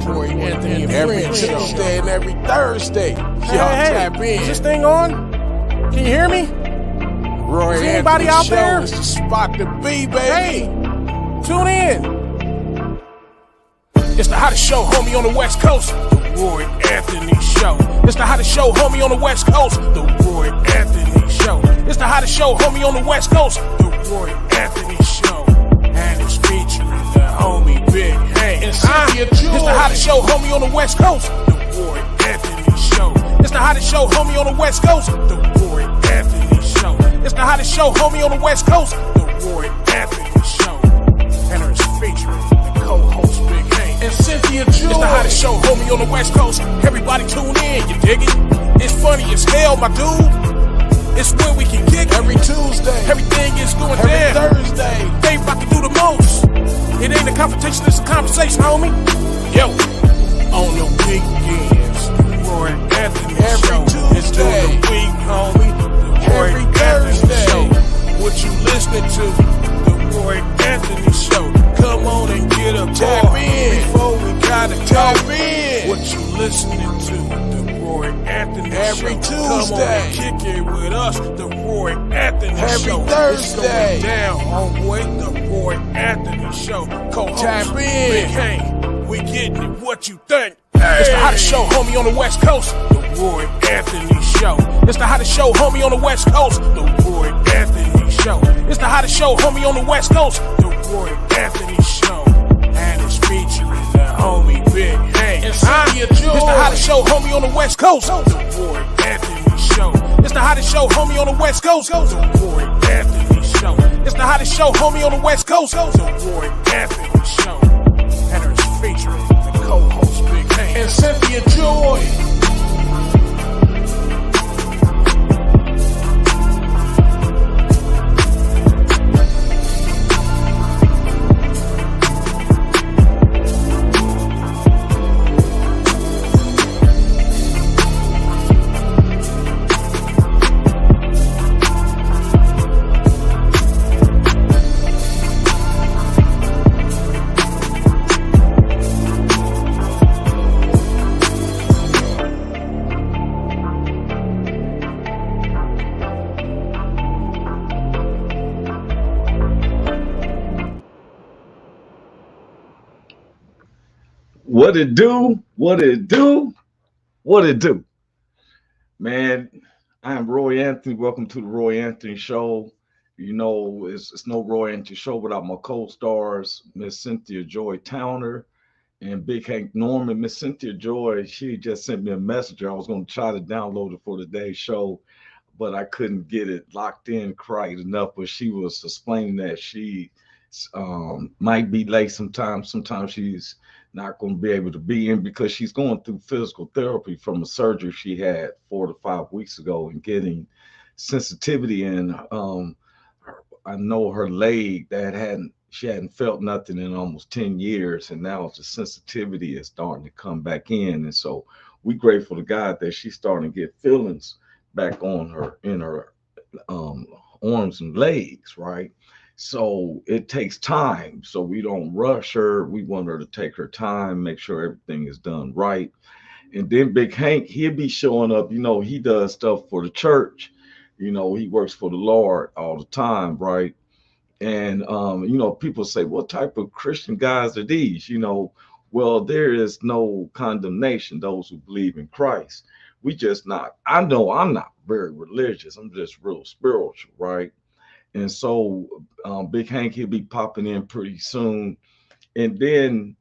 Roy Anthony every Tuesday and every Thursday. Y'all tap in. Is this thing on? Can you hear me? Roy Is anybody out Show there? is the spot to be, baby. Hey, tune in. It's the hottest show, homie, on the West Coast. The Roy Anthony Show. It's the hottest show, homie, on the West Coast. The Roy Anthony Show. It's the hottest show, homie, on the West Coast. The Roy Anthony Show. And it's featuring the homie Big Hank. And Cynthia. It's the hottest show, homie, on the West Coast. The Roy Anthony Show. It's the hottest show, homie, on the West Coast. The Roy Anthony Show. It's the hottest show, homie, on the West Coast. The Roy Anthony Show. And it's featuring the co-host Big Hank. And Cynthia. It's the hottest show, homie, on the West Coast. Everybody tune in, you dig it? It's funny as hell, my dude. It's where we can kick it. Every Tuesday. Everything is going every down. Thursday. They about to do the most. It ain't a confrontation, it's a conversation, homie. Yo, on the weekends, the Roy Anthony Every Show. It's Tuesday. during the week, homie. The Roy Every Anthony Thursday. Show. What you listening to? The Roy Anthony Show. Come on and get a Tap bar in. before we gotta Tap go. in. What you listening to? The Roy Anthony Every Show. Come on Tuesday. and kick it with us. The Roy Anthony Every Show. Thursday. It's going down, homeboy. The Roy Anthony Show. Co-host Tap in. Big Hank. We getting it. What you think? It's the hottest show, homie, on the West Coast. The Roy Anthony Show. It's the hottest show, homie, on the West Coast. The Roy Anthony Show. It's the hottest show, homie, on the West Coast. The Roy Anthony Show. And it's featuring the homie Big Hank. And Cynthia. It's the hottest show, homie, on the West Coast. The Roy Anthony Show. It's the hottest show, homie, on the West Coast. The Roy Anthony Show. It's the hottest show, homie, on the West Coast. The Roy Anthony Show. And it's featuring the co-host Big Hank. And Cynthia Joy. What it do? What it do? What it do? Man, I am Roy Anthony. Welcome to the Roy Anthony Show. You know, it's no Roy Anthony Show without my co-stars, Miss Cynthia Joy Towner and Big Hank Norman. Miss Cynthia Joy, she just sent me a message. I was going to try to download it for today's show, but I couldn't get it locked in quite enough. But she was explaining that she might be late sometimes. Sometimes she's not going to be able to be in because she's going through physical therapy from a surgery she had 4 to 5 weeks ago and getting sensitivity in. I know her leg that she hadn't felt nothing in almost 10 years, and now the sensitivity is starting to come back in. And so we're grateful to God that she's starting to get feelings back on her in her arms and legs, right? So it takes time. So we don't rush her. We want her to take her time, make sure everything is done right. And then Big Hank, he'll be showing up. You know, he does stuff for the church. You know, he works for the Lord all the time, right? And, you know, people say, what type of Christian guys are these? You know, well, there is no condemnation, those who believe in Christ. We just not, I know I'm not very religious. I'm just real spiritual, right? And so Big Hank, he'll be popping in pretty soon. And then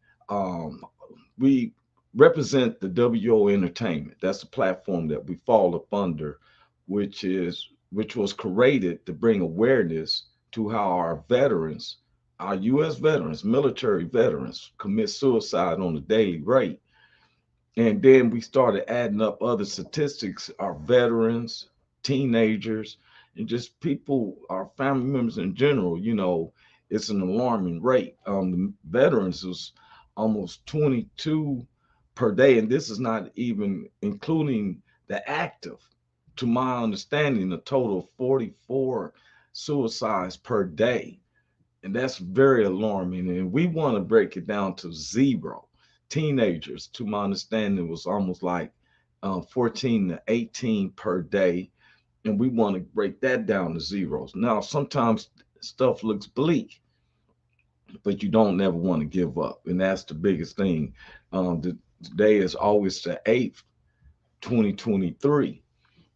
we represent the WO Entertainment. That's the platform that we fall up under, which was created to bring awareness to how our veterans, our U.S. veterans, military veterans, commit suicide on a daily rate. And then we started adding up other statistics, our veterans, teenagers, and just people, our family members in general. You know, it's an alarming rate. The veterans is almost 22 per day, and this is not even including the active. To my understanding, a total of 44 suicides per day, and that's very alarming. And we want to break it down to zero, teenagers. To my understanding, it was almost like 14 to 18 per day, and we want to break that down to zeros. Now, sometimes stuff looks bleak, but you don't never want to give up, and that's the biggest thing. Today is August the 8th, 2023.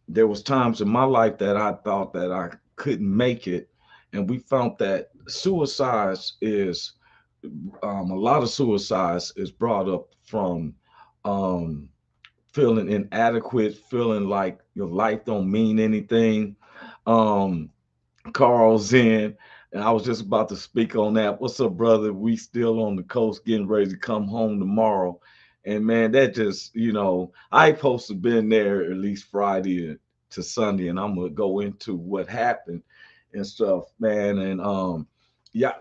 There was times in my life that I thought that I couldn't make it, and we found that suicides is a lot of suicides is brought up from um, feeling inadequate, feeling like your life don't mean anything. Um, Carl's in, and I was just about to speak on that. What's up, brother? We still on the coast, getting ready to come home tomorrow. And man, that just, I supposed to been there at least Friday to Sunday, and I'm gonna go into what happened and stuff, man. And yeah,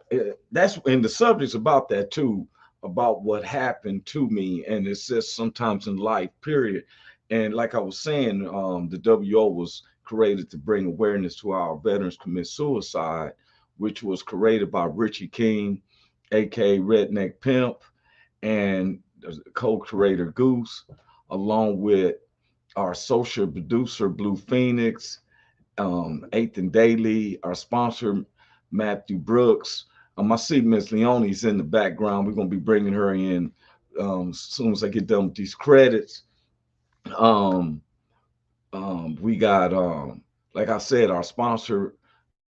that's and the subject's about that too, about what happened to me, and it's just sometimes in life, period. And like I was saying, the WO was created to bring awareness to our veterans commit suicide, which was created by Richie King, aka Redneck Pimp, and co-creator Goose, along with our social producer Blue Phoenix, Eighth and Daily, our sponsor Matthew Brooks. I see Miss Leonie's in the background. We're gonna be bringing her in as soon as I get done with these credits. Um, we got like I said, our sponsor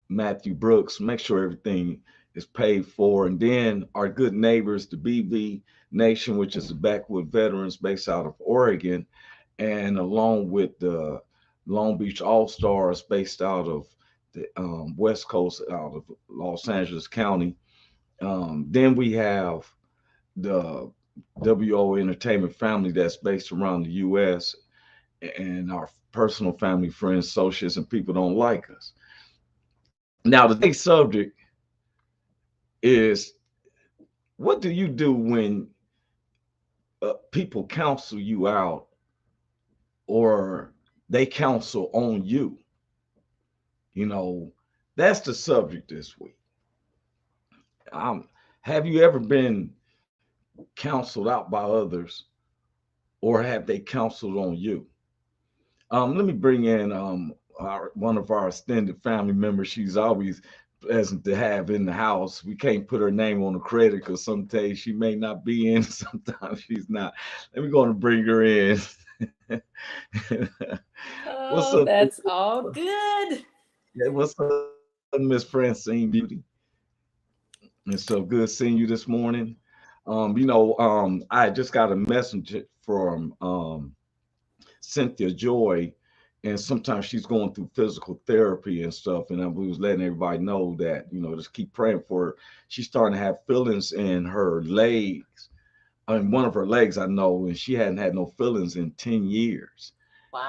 Matthew Brooks. Make sure everything is paid for, and then our good neighbors, the BV Nation, which is the Backwood Veterans based out of Oregon, and along with the Long Beach All Stars based out of the West Coast, out of Los Angeles County. Then we have the WO Entertainment family that's based around the U.S. and our personal family, friends, associates, and people don't like us. Now, today's subject is, what do you do when people counsel you out or they counsel on you? That's the subject this week. Have you ever been counseled out by others, or have they counseled on you? Let me bring in one of our extended family members. She's always pleasant to have in the house. We can't put her name on the credit because some days she may not be in, sometimes she's not. Let me go and bring her in. What's up? That's all good. Yeah, what's up, Miss Francine Beauty? It's so good seeing you this morning. I just got a message from Cynthia Joy, and sometimes she's going through physical therapy and stuff. And I was letting everybody know that, just keep praying for her. She's starting to have feelings in her legs. I mean, one of her legs, I know, and she hadn't had no feelings in 10 years.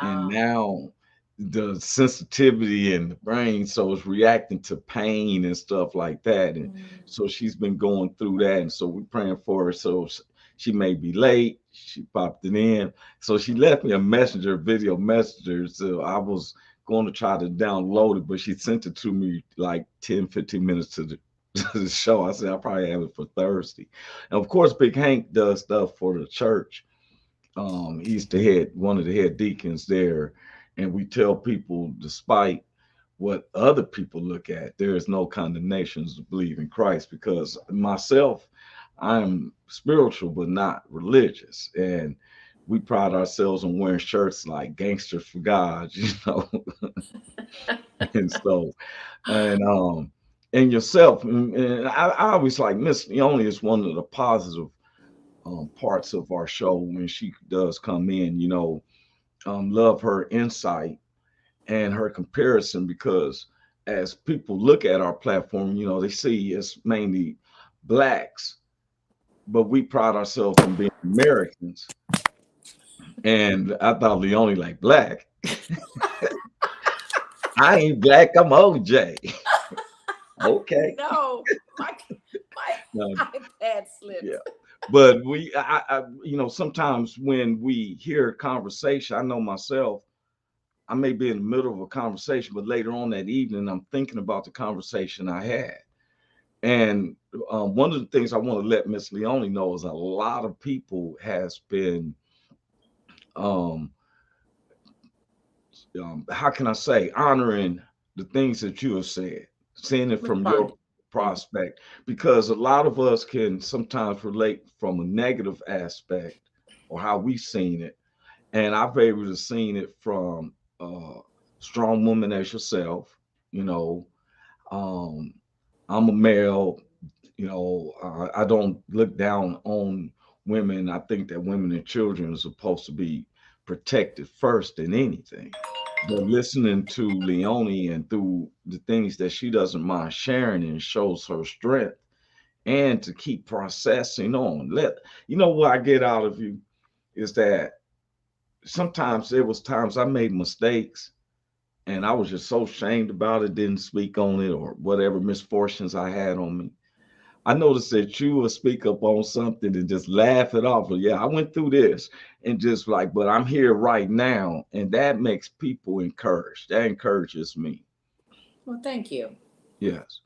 And Wow. now the sensitivity in the brain, so it's reacting to pain and stuff like that. And so she's been going through that. And so we're praying for her. So she may be late. She popped it in. So she left me a video messenger. So I was going to try to download it, but she sent it to me like 10, 15 minutes to the show. I said, I'll probably have it for Thursday. And of course, Big Hank does stuff for the church. He's one of the head deacons there. And we tell people, despite what other people look at, there is no condemnation to believe in Christ, because myself, I'm spiritual, but not religious. And we pride ourselves on wearing shirts like Gangsters for God, and so, and yourself. And I always like Miss Leonie is one of the positive parts of our show when she does come in, love her insight and her comparison, because as people look at our platform, they see it's mainly blacks, but we pride ourselves on being Americans. And I thought Leonie like black. I ain't black, I'm OJ. Okay. No, my No, iPad slipped. yeah. But sometimes when we hear a conversation, I know myself, I may be in the middle of a conversation, but later on that evening, I'm thinking about the conversation I had. And one of the things I want to let Miss Leone know is a lot of people has been, um, how can I say, honoring the things that you have said, seeing it from your Responding. prospect, because a lot of us can sometimes relate from a negative aspect or how we seen it. And I've able to seen it from strong woman as yourself, you know. Um, I'm a male, I don't look down on women. I think that women and children are supposed to be protected first than anything. But listening to Leonie and through the things that she doesn't mind sharing and shows her strength and to keep processing on. What I get out of you is that sometimes there was times I made mistakes and I was just so ashamed about it, didn't speak on it or whatever misfortunes I had on me. I noticed that you will speak up on something and just laugh it off. But yeah, I went through this and just like, but I'm here right now. And that makes people encouraged. That encourages me. Well, thank you. Yes.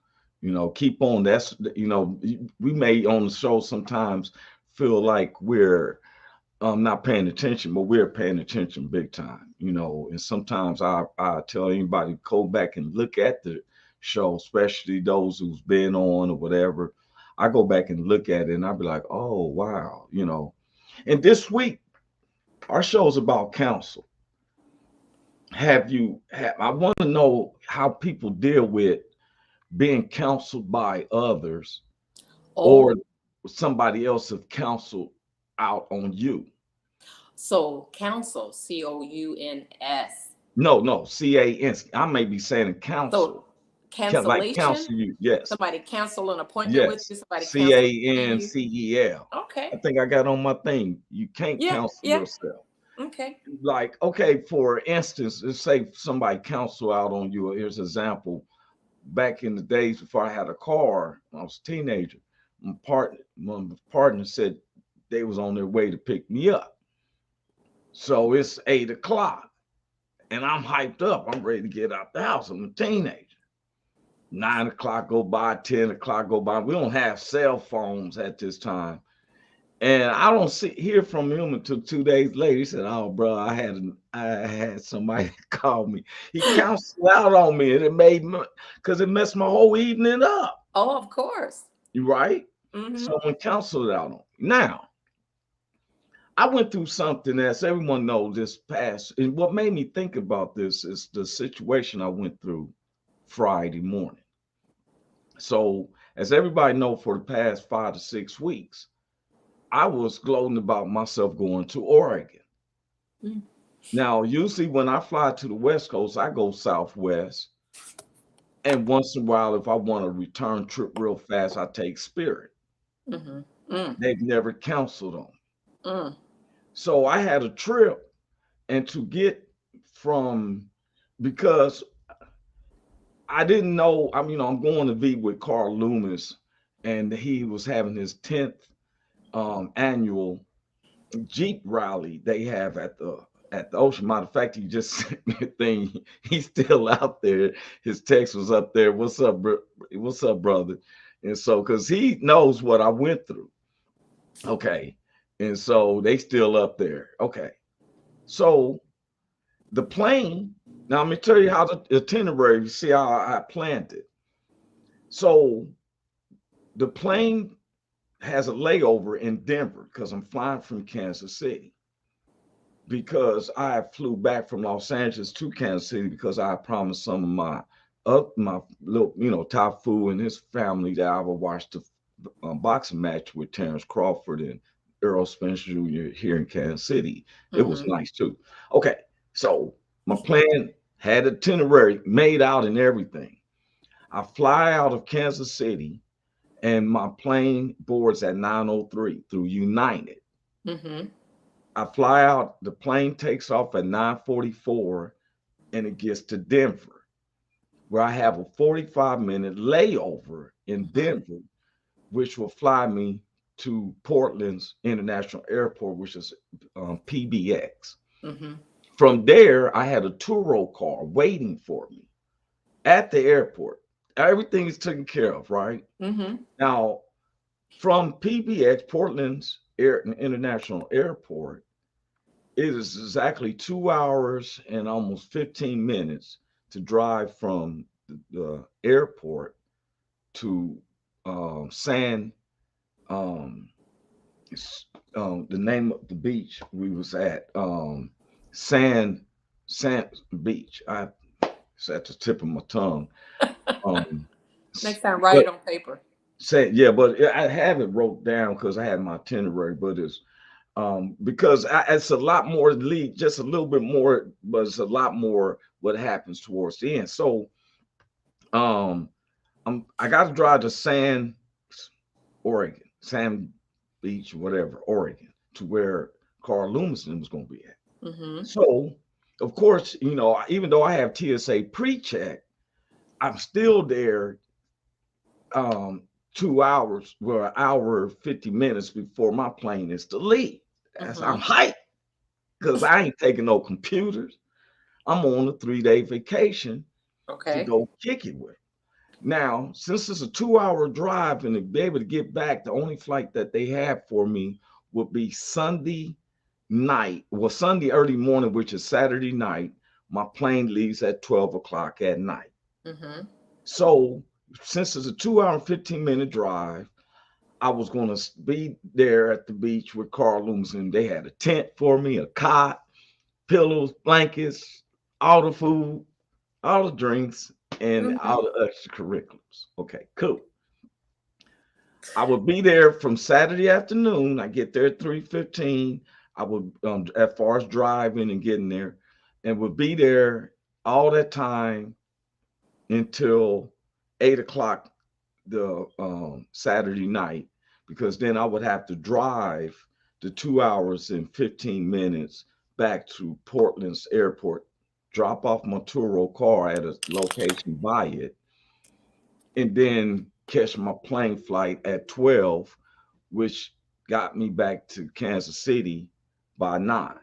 Keep on. We may on the show sometimes feel like we're not paying attention, but we're paying attention big time, and sometimes I tell anybody to go back and look at the show, especially those who's been on or whatever. I go back and look at it and I'll be like, oh wow. And this week, our show is about counsel. I want to know how people deal with being counseled by others Oh, or somebody else have counseled out on you. so counsel, COUNS. No, CAN. I may be saying counsel. So Like cancellation, counsel you. Yes. somebody cancel an appointment with Yes. you, somebody cancel you. CANCEL. I Okay. think I got on my thing. You can't Yeah, counsel yeah. yourself. Okay. Like, okay, for instance, let's say somebody counsel out on you. Here's an example. Back in the days before I had a car, when I was a teenager, my partner said they was on their way to pick me up. So it's 8 o'clock and I'm hyped up. I'm ready to get out the house. I'm a teenager. 9 o'clock go by, 10 o'clock go by. We don't have cell phones at this time. And I don't hear from him until 2 days later. He said, oh, bro, I had somebody call me. He counseled out on me and it made me, because it messed my whole evening up. Oh, of course. Right? Mm-hmm. Someone counseled out on me. Now, I went through something, as everyone knows, this past, and what made me think about this is the situation I went through Friday morning. So, as everybody know, for the past 5 to 6 weeks, I was gloating about myself going to Oregon. Mm. Now, usually when I fly to the West Coast, I go Southwest. And once in a while, if I want a return trip real fast, I take Spirit. Mm-hmm. Mm. They've never counseled on. Mm. So I had a trip, and to get because I didn't know, I'm going to be with Carl Loomis, and he was having his 10th annual Jeep rally they have at the ocean. Matter of fact, he just sent me a thing. He's still out there. His text was up there. What's up, what's up, brother? And so, because he knows what I went through. Okay. And so they still up there. Okay. So the plane, now let me tell you how the itinerary, you see how I planned it. So the plane has a layover in Denver because I'm flying from Kansas City, because I flew back from Los Angeles to Kansas City because I promised some of my little, Tafu and his family that I would watch the boxing match with Terrence Crawford and Earl Spence Jr. here in Kansas City. It was nice too. Okay, so my plan had itinerary made out and everything. I fly out of Kansas City and my plane boards at 9:03 through United. Mm-hmm. I fly out, the plane takes off at 9:44 and it gets to Denver, where I have a 45-minute layover in Denver, which will fly me to Portland's International Airport, which is PBX. Mm-hmm. From there, I had a Turo car waiting for me at the airport. everything is taken care of, right? Mm-hmm. Now, from PBX, Portland's International Airport, it is exactly 2 hours and almost 15 minutes to drive from the airport to San, um, the name of the beach we was at, San Beach. It's at the tip of my tongue. Um, Next time, write but it on paper. yeah, but I have it wrote down because I had my itinerary, but it's because it's a lot more lead, just a little bit more, but it's a lot more what happens towards the end. So um, I got to drive to Oregon, San Beach, whatever, Oregon, to where Carl Loomiston was going to be at. Mm-hmm. So, of course, even though I have TSA pre-check, I'm still there 2 hours, well, an hour 50 minutes before my plane is to leave. As I'm Mm-hmm. hyped because I ain't taking no computers. I'm on a 3-day vacation to Okay. go kick it with. Now, since it's a 2-hour drive and to be able to get back, the only flight that they have for me would be Sunday night. Well, Sunday early morning, which is Saturday night. My plane leaves at 12 o'clock at night. Mm-hmm. So, since it's a 2 hour and 15-minute drive, I was going to be there at the beach with Carl Loomis, and they had a tent for me, a cot, pillows, blankets, all the food, all the drinks, and Mm-hmm. all the extracurriculars. Okay, cool. I would be there from Saturday afternoon. I get there at 3:15. I would, as far as driving and getting there, and would be there all that time until 8 o'clock the Saturday night, because then I would have to drive the 2 hours and 15 minutes back to Portland's airport, drop off my Turo car at a location by it, and then catch my plane flight at 12, which got me back to Kansas City by 9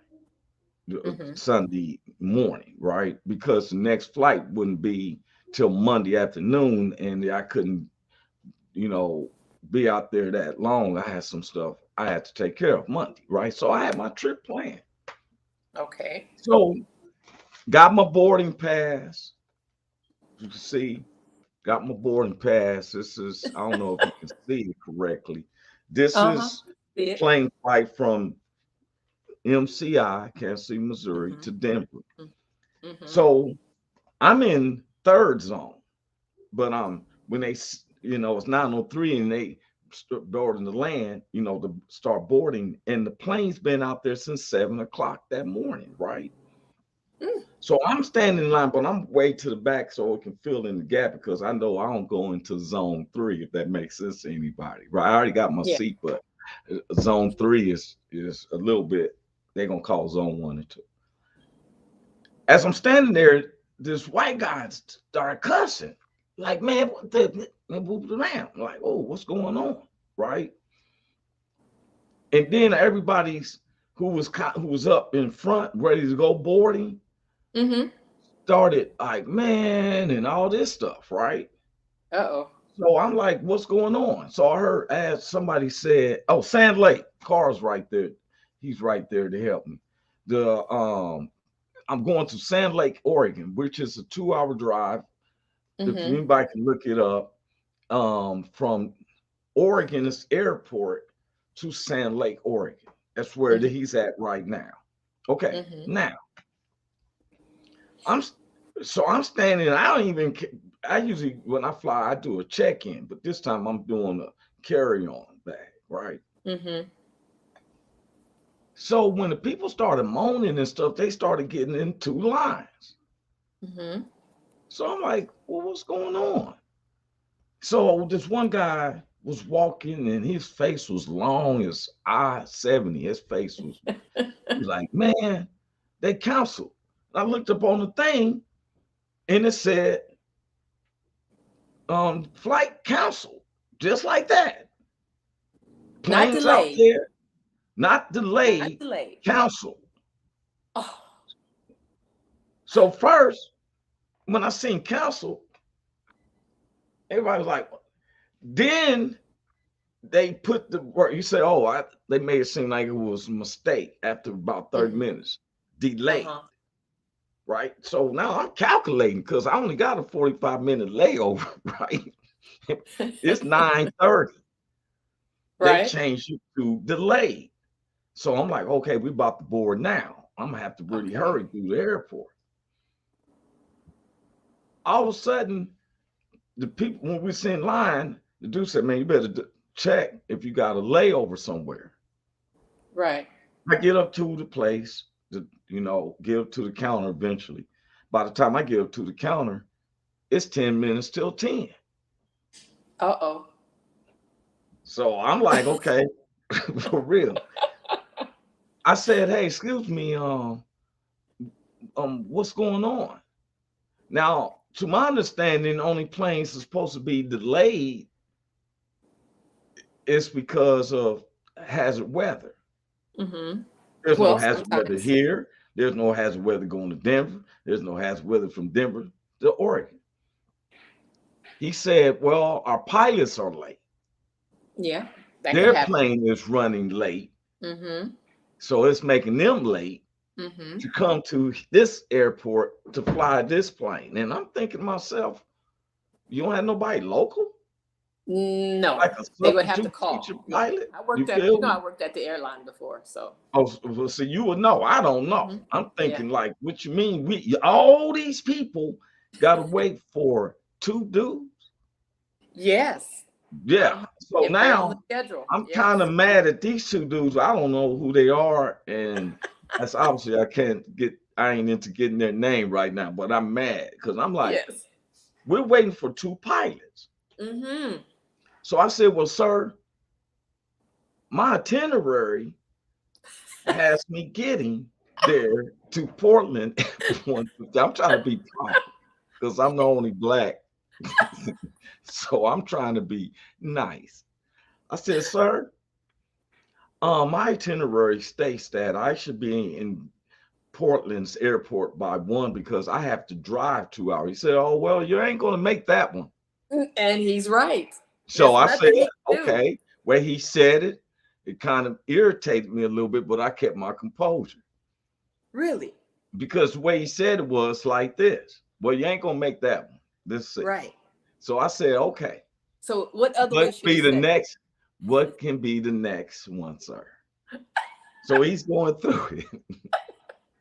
Mm-hmm. Sunday morning, right? Because the next flight wouldn't be till Monday afternoon, and I couldn't be out there that long. I had some stuff I had to take care of Monday, right? So I had my trip planned. Okay. So got my boarding pass. You can see, got my boarding pass. This is, I don't know if you can see it correctly. This Uh-huh. is See it. plane flight from MCI, Kansas City, Missouri, Mm-hmm. to Denver. Mm-hmm. So I'm in third zone, but when it's 9:03 and they boarding the land, to start boarding, and the plane's been out there since 7 o'clock that morning, right? Mm. So I'm standing in line, but I'm way to the back so it can fill in the gap because I know I don't go into zone 3, if that makes sense to anybody, right? I already got my Yeah. seat, but zone 3 is a little bit. They're gonna call zone 1 and 2. As I'm standing there, this white guy started cussing. Like, man, what the moved around. I'm like, oh, what's going on? Right. And then everybody's who was up in front, ready to go boarding, Mm-hmm. started like, man, and all this stuff, right? Uh-oh. So I'm like, what's going on? So I heard as somebody said, oh, Sand Lake, car's right there. He's right there to help me. The I'm going to Sand Lake, Oregon, which is a 2-hour drive. If Mm-hmm. anybody can look it up, from Oregon's airport to Sand Lake, Oregon. That's where Mm-hmm. he's at right now. Okay, Mm-hmm. now I'm I'm standing. I don't even. I usually when I fly, I do a check-in, but this time I'm doing a carry-on bag, right? Mm-hmm. So when the people started moaning and stuff, they started getting in 2 lines. Mm-hmm. So I'm like, well, what's going on? So this one guy was walking and his face was long as I-70. His face was, he was like, man, they canceled. I looked up on the thing and it said, flight canceled, just like that. Not Planes out delayed. there, not Not delayed, delayed. canceled. Oh. So first, when I seen canceled, Everybody was like, then they put the work. You say, oh, they made it seem like it was a mistake after about 30 minutes, delayed, Uh-huh. right? So now I'm calculating because I only got a 45-minute layover, right? It's 9:30. They Right. changed it to delayed. So I'm like, okay, we about to board now. I'm gonna have to really Okay. hurry through the airport. All of a sudden, the people when we sit in line, the dude said, "Man, you better check if you got a layover somewhere." Right. I get up to the place, get up to the counter eventually. By the time I get up to the counter, it's 10 minutes till 10. Uh-oh. So I'm like, okay, for real. I said, hey, excuse me, what's going on? Now, to my understanding, only planes are supposed to be delayed is because of hazard weather. Mm-hmm. There's no Well, hazard weather sometimes. here. There's no hazard weather going to Denver. There's no hazard weather from Denver to Oregon. He said, well, our pilots are late. Yeah, that could Their happen. plane is running late. Mm-hmm. So it's making them late Mm-hmm. to come to this airport to fly this plane. And I'm thinking to myself, you don't have nobody local? No, Like a they would have to substitute teacher call. Yeah, pilot? I You worked at, feel me? I worked at the airline before, so. Oh, so you would know. I don't know. Mm-hmm. I'm Yeah. thinking like, what you mean? All these people got to wait for two dudes? Yes. Yeah. So If they're on the now schedule. I'm kind Yes. of mad at these two dudes. I don't know who they are, and that's obviously I ain't into getting their name right now, but I'm mad because I'm like, Yes. we're waiting for two pilots. Mm-hmm. So I said, well, sir, my itinerary has me getting there to Portland. I'm trying to be proper because I'm the only black. So I'm trying to be nice. I said, sir, my itinerary states that I should be in Portland's airport by 1 because I have to drive 2 hours. He said, oh, well, you ain't going to make that one. And he's right. So There's I said, nothing he can do. okay. Where he said it, it kind of irritated me a little bit, but I kept my composure. Really? Because the way he said it was like this. Well, you ain't going to make that one. This is it. Right. So I said, okay. So what other way should he say? What can be the next one, sir? So he's going through it.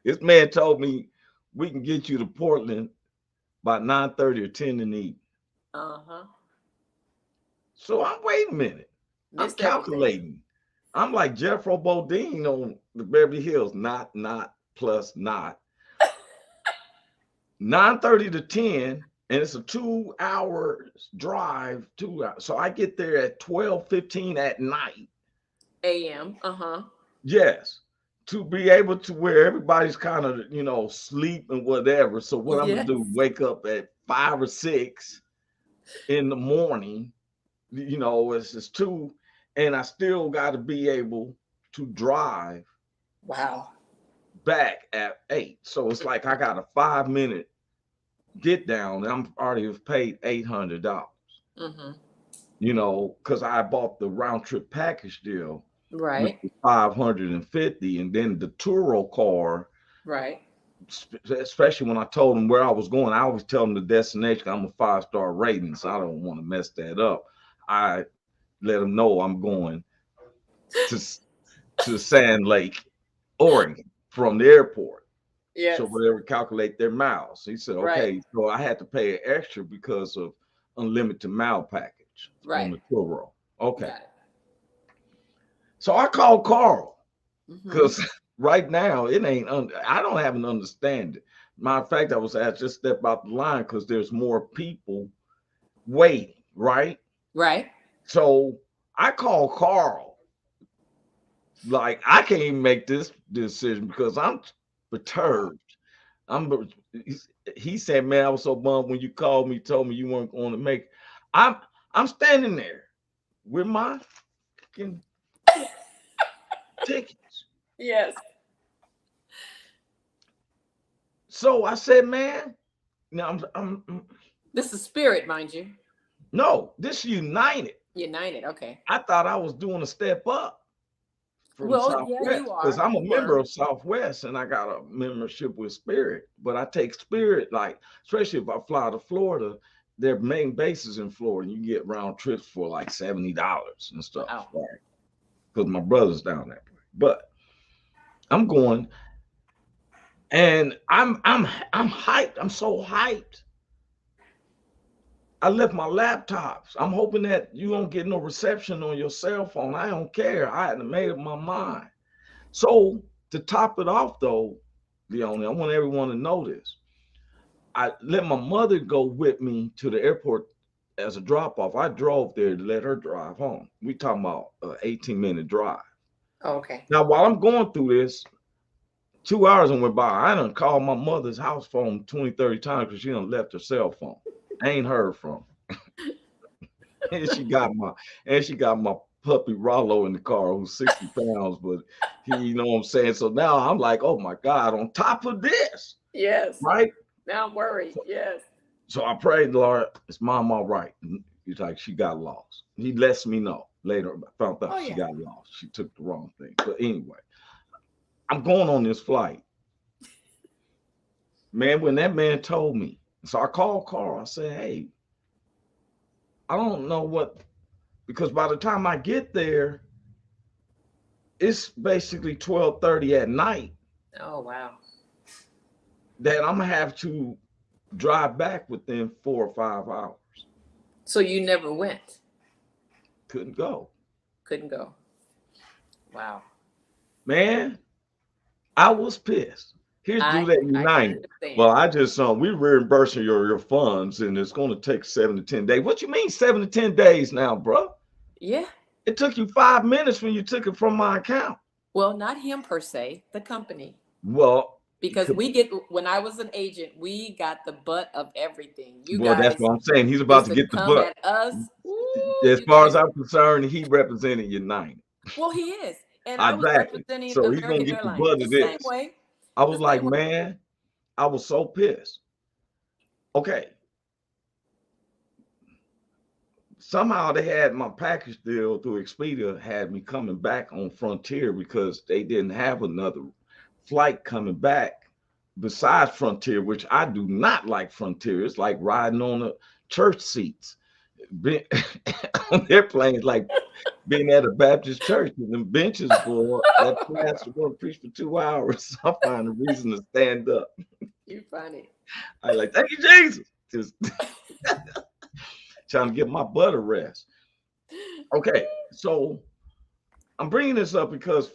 This man told me we can get you to Portland by 9:30 or 10 in the evening. Uh-huh. So I'm wait a minute. I'm Missed calculating. everything. I'm like Jeffro Bodine on the Beverly Hills, not plus not. 9:30 to 10, and it's a 2 hours drive, 2 hours. So I get there at 12:15 at night. AM. Uh-huh. Yes. To be able to where everybody's kind of, sleep and whatever. So what I'm gonna Yes. do, wake up at 5 or 6 in the morning, it's just 2, and I still got to be able to drive Wow. back at 8. So it's like I got a 5-minute get down, and I'm already have paid $800. Mm-hmm. Because I bought the round trip package deal, which Right. was $550, and then the Turo car. Right. Especially when I told them where I was going, I always tell them the destination. I'm a 5-star rating, so I don't want to mess that up. I let them know I'm going to Sand Lake, Oregon from the airport. Yes. So whatever, calculate their miles. He said, okay. Right. So I had to pay extra because of unlimited mile package on the Turo. Okay. Got it. So I called Carl because Mm-hmm. right now it ain't. I don't have an understanding. Matter of fact, I was asked just step out the line because there's more people waiting. Right. Right. So I called Carl. Like I can't even make this decision because I'm perturbed. He said, man, I was so bummed when you called me, told me you weren't going to make. I'm standing there with my fucking tickets. Yes. So I said, man, now I'm This is Spirit, mind you. No, this United. United. Okay. I thought I was doing a step up from Well, yeah, Southwest you because are. I'm a You member were. of Southwest and I got a membership with Spirit. But I take Spirit, like, especially if I fly to Florida, their main base is in Florida. You get round trips for like $70 and stuff, Wow. right? Because my brother's down that way. But I'm going and I'm hyped. I'm so hyped. I left my laptops. I'm hoping that you don't get no reception on your cell phone. I don't care. I hadn't made up my mind. So to top it off, though, Leonie, I want everyone to know this. I let my mother go with me to the airport as a drop off. I drove there to let her drive home. We talking about an 18-minute drive. Okay. Now, while I'm going through this, 2 hours went by. I done called my mother's house phone 20, 30 times because she done left her cell phone. I ain't heard from her. and she got my puppy Rollo in the car who's 60 pounds, but he, you know what I'm saying? So now I'm like, oh my God, on top of this. Yes. Right? Now I'm worried. Yes. So I prayed, Lord, is mom all right? He's like, she got lost. He lets me know later. I found out she got lost. She took the wrong thing. But anyway, I'm going on this flight. Man, when that man told me, so I called Carl. I said, hey, I don't know what, because by the time I get there, it's basically 12:30 at night. Oh, wow. That I'm going to have to drive back within 4 or 5 hours. So you never went? Couldn't go. Couldn't go. Wow. Man, I was pissed. Here's do that United. Well, I just we reimbursing your funds, and it's going to take 7 to 10 days. What you mean 7 to 10 days now, bro? Yeah. It took you 5 minutes when you took it from my account. Well, not him per se, the company. Well, because when I was an agent, we got the butt of everything. You well, guys, that's what I'm saying. He's about to get the butt. At us. Ooh, as far as I'm concerned, he represented United. Well, he is. And I was representing so American he's gonna get Airlines the butt of this. Same way. I was like, man, I was so pissed. Okay. Somehow they had my package deal through Expedia had me coming back on Frontier because they didn't have another flight coming back besides Frontier, which I do not like Frontier. It's like riding on the church seats. On airplanes, like being at a Baptist church with them benches for that pastor going to preach for 2 hours. I find a reason to stand up. You funny. I like, thank you, Jesus. Just trying to get my butt a rest. Okay, so I'm bringing this up because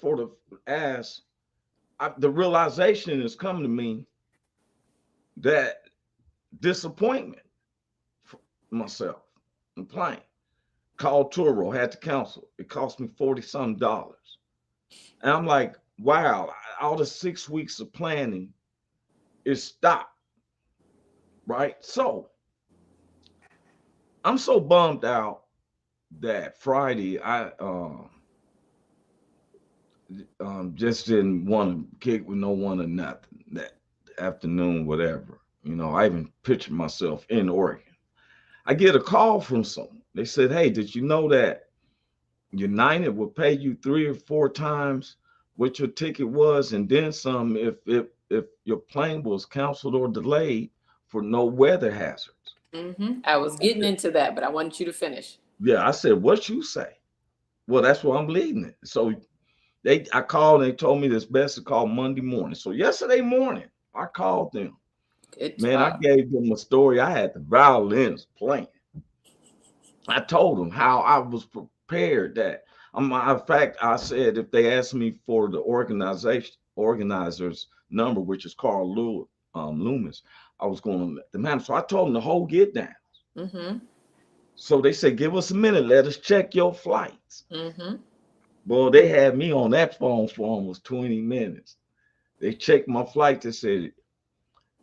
the realization is coming to me that disappointment for myself and plane. Called Turo, had to cancel. It cost me $40-some. And I'm like, wow, all the 6 weeks of planning is stopped. Right? So I'm so bummed out that Friday I just didn't want to kick with no one or nothing that afternoon, whatever. You know, I even pictured myself in Oregon. I get a call from someone. They said, hey, did you know that United will pay you 3 or 4 times what your ticket was and then some if your plane was canceled or delayed for no weather hazards? Mm-hmm. I was getting into that, but I wanted you to finish. Yeah, I said, what you say? Well, that's why I'm leading it. So I called and they told me it's best to call Monday morning. So yesterday morning, I called them. I gave them a story. I had the violins playing. I told them how I was prepared that. In fact, I said if they asked me for the organizer's number, which is Carl Loomis, I was going to let them have. So I told them the whole get down. Mm-hmm. So they said, give us a minute. Let us check your flights. Mm-hmm. Well, they had me on that phone for almost 20 minutes. They checked my flight. They said,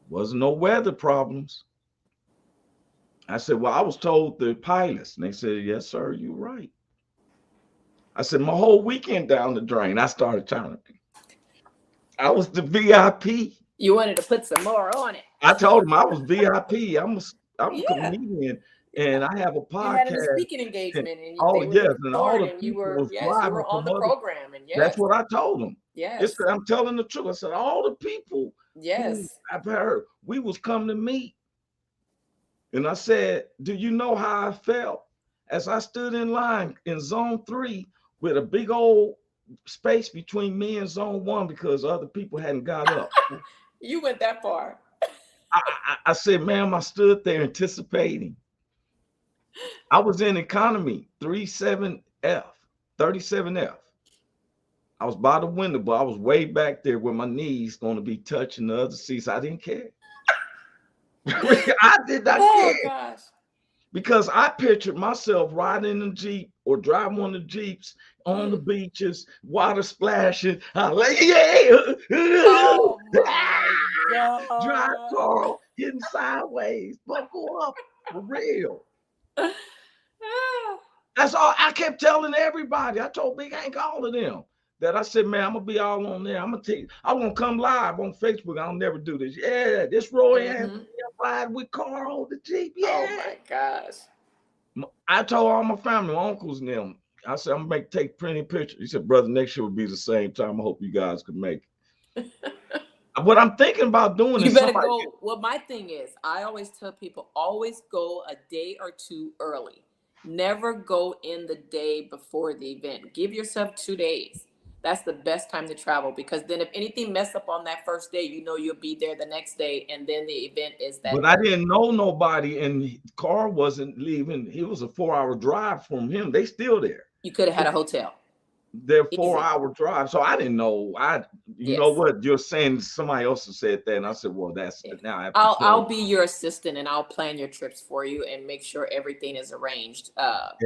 wasn't no weather problems. I said, well, I was told the pilots. And they said, yes, sir, you're right. I said, my whole weekend down the drain. I started trying to. I was the VIP. You wanted to put some more on it. I told them I was VIP. I'm a comedian. and I have a You had a podcast. speaking engagement, and Oh they were yes, looking and all forward, the and you people were was you driving were on from the other. program, and That's what I told them. yes, I'm telling the truth. I said all the people who yes. I've heard we was coming to meet, and I said, do you know how I felt as I stood in line in zone 3 with a big old space between me and zone 1 because other people hadn't got up. You went that far. I said, ma'am, I stood there anticipating. I was in economy 37F. I was by the window, but I was way back there where my knees going to be touching the other seats. I didn't care. I did not care. Gosh. Because I pictured myself riding in a Jeep or driving one of the Jeeps on the beaches, water splashing. I like, yeah. Oh my God. Drive Carl, hitting sideways, buckle up for real. That's all I kept telling everybody. I told Big Hank, all of them, that I said, man, I'm gonna be all on there. I'm gonna come live on Facebook. I'll never do this. Yeah, this Roy Anthony ride with Carl the Jeep. Yeah. Oh my gosh. I told all my family, my uncles and them, I said, I'm gonna take plenty of pictures. He said, brother, next year will be the same time. I hope you guys can make it. What I'm thinking about doing You is better go. Well, my thing is, I always tell people, always go a day or two early. Never go in the day before the event. Give yourself 2 days. That's the best time to travel, because then if anything mess up on that first day, you know you'll be there the next day, and then the event is that. But I didn't know nobody, and Carl wasn't leaving. He was a 4-hour drive from him. They still there. You could have had a hotel. They're 4-hour drive. So I didn't know. You know what? You're saying somebody else has said that. And I said, well, that's now I have to I'll be your assistant, and I'll plan your trips for you and make sure everything is arranged.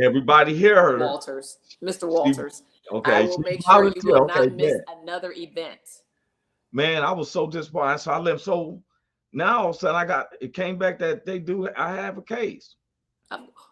Everybody here. Mr. Walters. Okay. I will make sure you will not miss another event. Man, I was so disappointed. So I left. So now all of a sudden it came back that I have a case.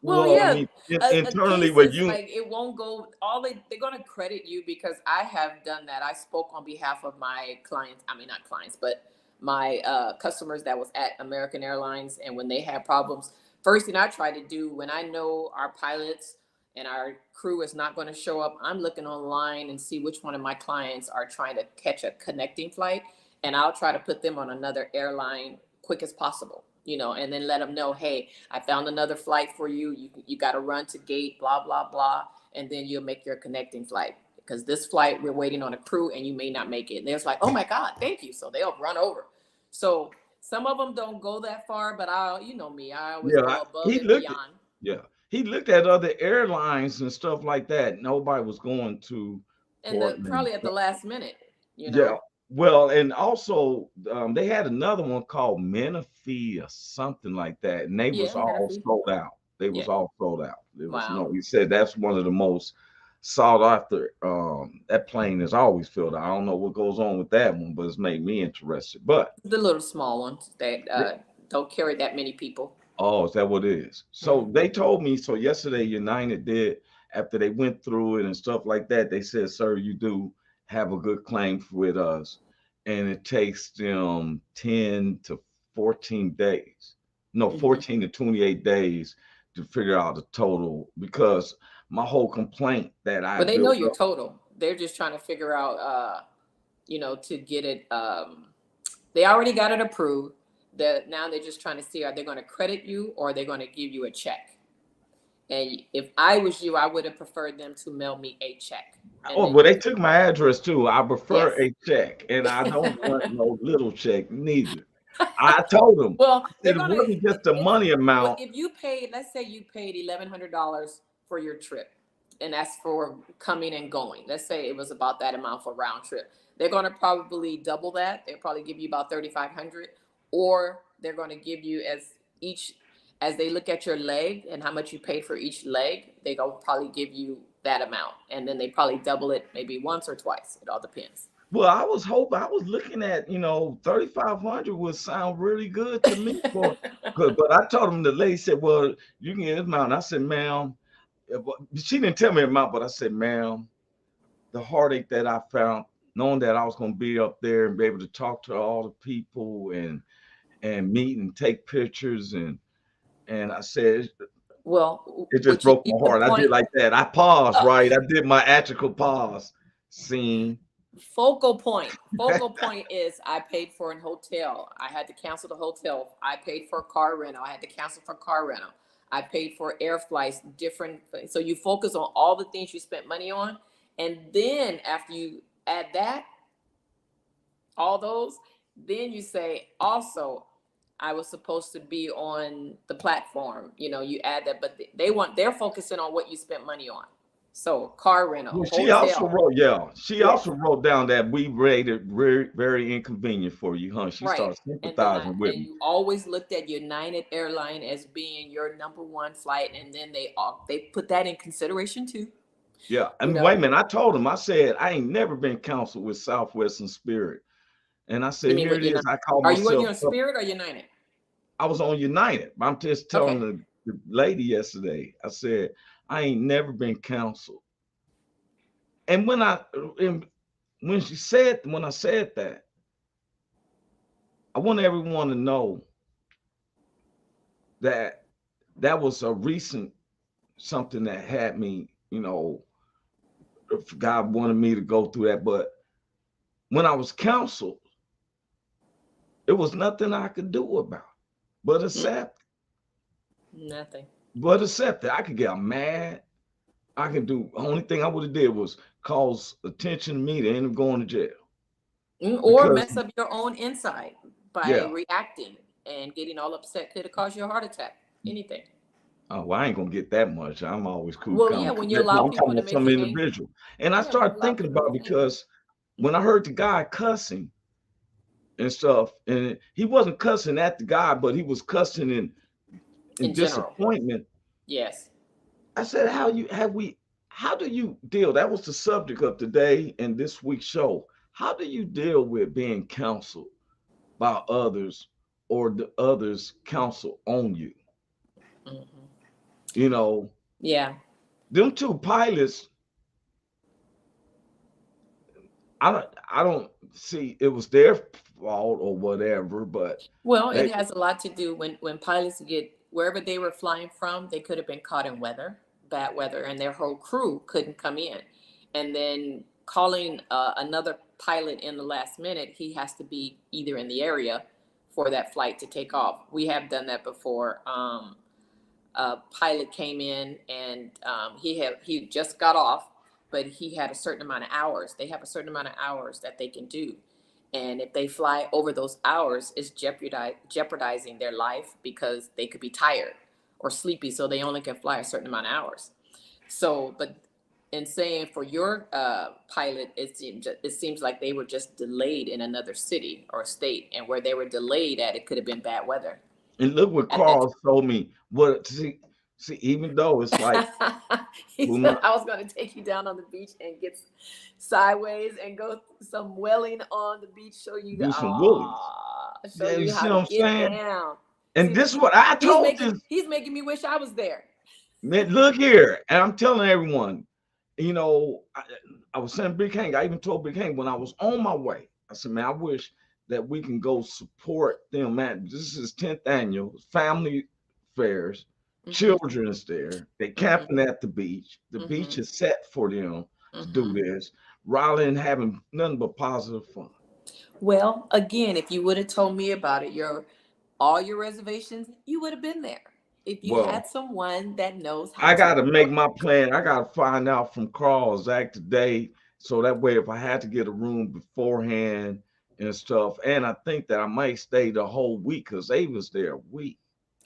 Well, yeah. I mean, internally, with you, like it won't go. They're going to credit you, because I have done that. I spoke on behalf of my clients. I mean, not clients, but my customers that was at American Airlines, and when they had problems, first thing I try to do when I know our pilots and our crew is not going to show up, I'm looking online and see which one of my clients are trying to catch a connecting flight, and I'll try to put them on another airline quick as possible. And then let them know, hey, I found another flight for you. You got to run to gate, blah, blah, blah. And then you'll make your connecting flight, because this flight, we're waiting on a crew and you may not make it. And they're like, oh my God, thank you. So they'll run over. So some of them don't go that far, but you know me, I always go above and beyond. He looked at other airlines and stuff like that. Nobody was going to. And probably at the last minute, Yeah. Well, and also they had another one called Menifee or something like that, and they was all sold out. They was all sold out. There was he said that's one of the most sought after. That plane is always filled out. I don't know what goes on with that one, but it's made me interested. But the little small ones that don't carry that many people. Oh, is that what it is? So they told me, so yesterday United did, after they went through it and stuff like that, they said, sir, you do have a good claim with us, and it takes them 10 to 14 days. No, 14 to 28 days to figure out the total, because my whole complaint that But they know your total. They're just trying to figure out, to get it. They already got it approved. Now they're just trying to see, are they going to credit you or are they going to give you a check? And if I was you, I would have preferred them to mail me a check. They took my address too. I prefer a check, and I don't want no little check neither. I told them, it wasn't just the money amount. If you paid, let's say you paid $1,100 for your trip, and that's for coming and going. Let's say it was about that amount for round trip. They're going to probably double that. They'll probably give you about $3,500, or they're going to give you as they look at your leg and how much you paid for each leg, they're going to probably give you that amount. And then they probably double it maybe once or twice. It all depends. Well, I was looking at, $3,500 would sound really good to me. But I told them, the lady said, well, you can get this amount. I said, ma'am, she didn't tell me the amount, but I said, ma'am, the heartache that I found, knowing that I was going to be up there and be able to talk to all the people and meet and take pictures. And I said, Well, It just broke my heart. I did like that. I paused, right? I did my actual pause scene. Focal point. Focal point is I paid for an hotel. I had to cancel the hotel. I paid for a car rental. I had to cancel for car rental. I paid for air flights, different. So you focus on all the things you spent money on. And then after you add that, all those, then you say, also, I was supposed to be on the platform. You know, you add that, but they're focusing on what you spent money on. So car rental, Well, hotel. she also wrote down that we made it very, very inconvenient for you, huh? She Right. started sympathizing with me. You always looked at United Airline as being your number one flight, and then they put that in consideration too. Yeah, I mean, wait a minute. I told him, I said, I ain't never been counseled with Southwest and Spirit. And I You said, mean here with it is. I call Are you on myself your Spirit or United? I was on United. I'm just telling the lady yesterday, I said, I ain't never been counseled. And when I said that, I want everyone to know that that was a recent something that had me, you know, if God wanted me to go through that. But when I was counseled, it was nothing I could do about it, but accept. Nothing. But accept it. I could get mad. I can do. Only thing I would have did was cause attention to me to end up going to jail. Or mess up your own inside by Yeah. reacting and getting all upset. Could have caused you a heart attack. Anything. Oh, well, I ain't gonna get that much. I'm always cool. Well, calm, yeah, when you allow I'm people talking to about make some you angry. individual. And I Yeah, when you started allow thinking people to about make you because when I heard the guy cussing and stuff, and he wasn't cussing at the guy, but he was cussing in general. disappointment. Yes. I said, how do you deal? That was the subject of today and this week's show. How do you deal with being counseled by others or the others counsel on you? Mm-hmm. You know, Yeah. them two pilots, I don't see it was their fault or whatever, but Well, it has a lot to do when pilots get wherever they were flying from, they could have been caught in bad weather, and their whole crew couldn't come in. And then calling another pilot in the last minute, he has to be either in the area for that flight to take off. We have done that before. A pilot came in and he just got off, but he had a certain amount of hours. They have a certain amount of hours that they can do. And if they fly over those hours, it's jeopardizing their life because they could be tired or sleepy, so they only can fly a certain amount of hours. So, but in saying for your pilot, it seems like they were just delayed in another city or state, and where they were delayed at, it could have been bad weather. And look what Carl told me. What see, even though it's like he said I was going to take you down on the beach and get sideways and go some welling on the beach, show you do some woolies. show you see how what I'm to get saying? down. And this is what I told you. He's making me wish I was there. Man, look here, and I'm telling everyone, you know, I was saying Big Hank. I even told Big Hank when I was on my way. I said, man, I wish that we can go support them. Man, this is 10th annual family fairs. Children is there. They camping at the beach. The beach is set for them to do this. Raleigh and having nothing but positive fun. Well, again, if you would have told me about it, all your reservations, you would have been there. If you had someone that knows how I got to make my plan. I got to find out from Carl Zach today. So that way, if I had to get a room beforehand and stuff, and I think that I might stay the whole week because they was there a week.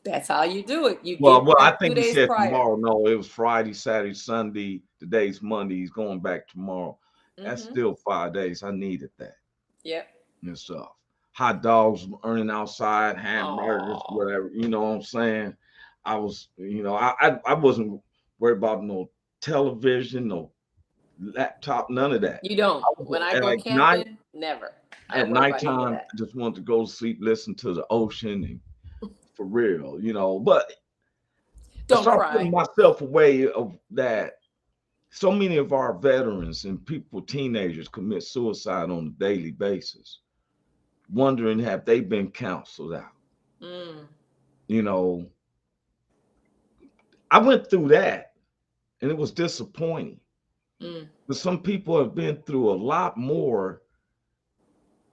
That's how you do it. Well, I think he said tomorrow. No, it was Friday, Saturday, Sunday. Today's Monday. He's going back tomorrow. That's still 5 days. I needed that. Yep. And stuff. Hot dogs earning outside, hamburgers, whatever. You know what I'm saying? I was, you know, I wasn't worried about no television, no laptop, none of that. You don't. When I go camping, never. At nighttime, I just wanted to go to sleep, listen to the ocean, and for real, you know. But don't cry. Putting myself away of that. So many of our veterans and teenagers commit suicide on a daily basis, wondering have they been counseled out. You know, I went through that, and it was disappointing. Mm. But some people have been through a lot more,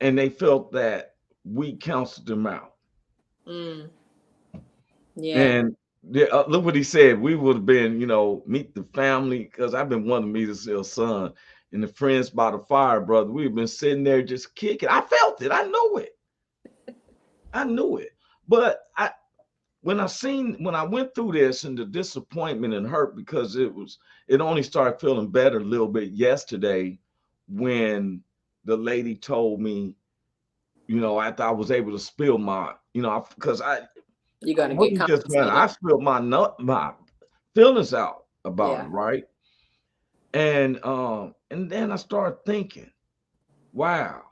and they felt that we counseled them out. Mm. Yeah. And look what he said. We would have been, meet the family, because I've been wanting to meet his little son and the friends by the fire, brother. We've been sitting there just kicking. I felt it. I know it. I knew it. But when I went through this and the disappointment and hurt, because it only started feeling better a little bit yesterday when the lady told me, after I was able to spill my, because You're I gonna get wasn't just mad. I compensated. spilled my feelings out about Yeah. it, right? And then I started thinking, wow,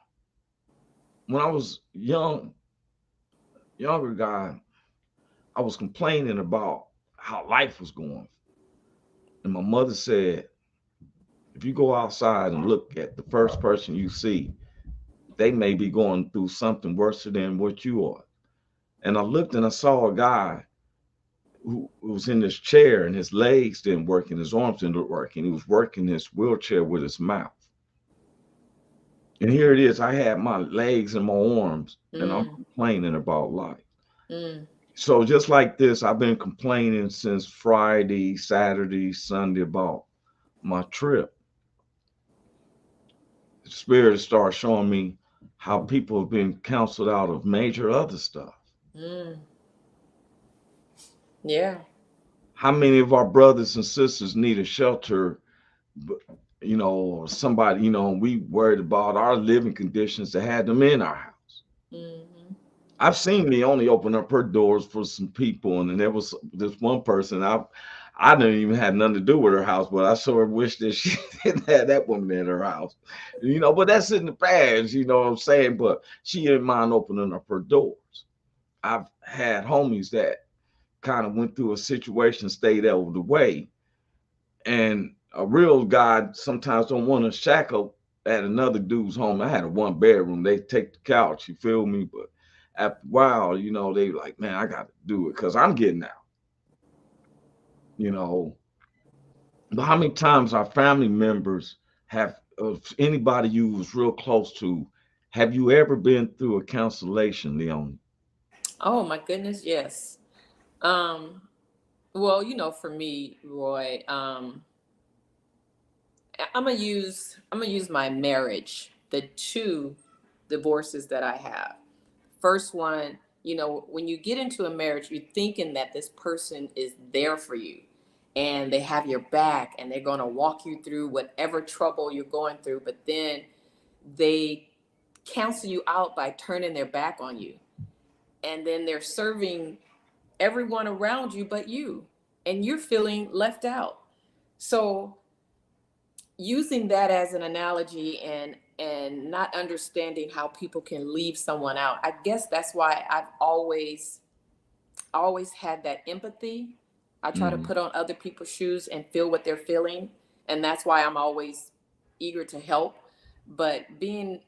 when I was younger guy, I was complaining about how life was going. And my mother said, if you go outside and look at the first person you see, they may be going through something worse than what you are. And I looked and I saw a guy who was in this chair, and his legs didn't work and his arms didn't work. And he was working his wheelchair with his mouth. And here it is. I had my legs and my arms, and I'm Mm. complaining about life. Mm. So just like this, I've been complaining since Friday, Saturday, Sunday about my trip. The Spirit started showing me how people have been counseled out of major other stuff. Mm. Yeah. How many of our brothers and sisters need a shelter, or somebody, we worried about our living conditions to have them in our house. Mm-hmm. I've seen me only open up her doors for some people, and then there was this one person I didn't even have nothing to do with her house, but I sure wish that she didn't have that woman in her house, but that's in the past, you know what I'm saying? But she didn't mind opening up her doors. I've had homies that kind of went through a situation, stayed out of the way, and a real guy sometimes don't want to shackle at another dude's home. I had a 1 bedroom. They take the couch, you feel me? But after a while, they like, man, I got to do it because I'm getting out, you know. But how many times our family members have, anybody you was real close to, have you ever been through a cancellation, Leon? Oh my goodness, yes. Um, well, for me, Roy, I'm gonna use my marriage, the two divorces that I have. First one, when you get into a marriage, you're thinking that this person is there for you and they have your back and they're gonna walk you through whatever trouble you're going through, but then they cancel you out by turning their back on you. And then they're serving everyone around you but you, and you're feeling left out. So using that as an analogy and not understanding how people can leave someone out, I guess that's why I've always had that empathy. I try to Mhm. put on other people's shoes and feel what they're feeling, and that's why I'm always eager to help. But I'm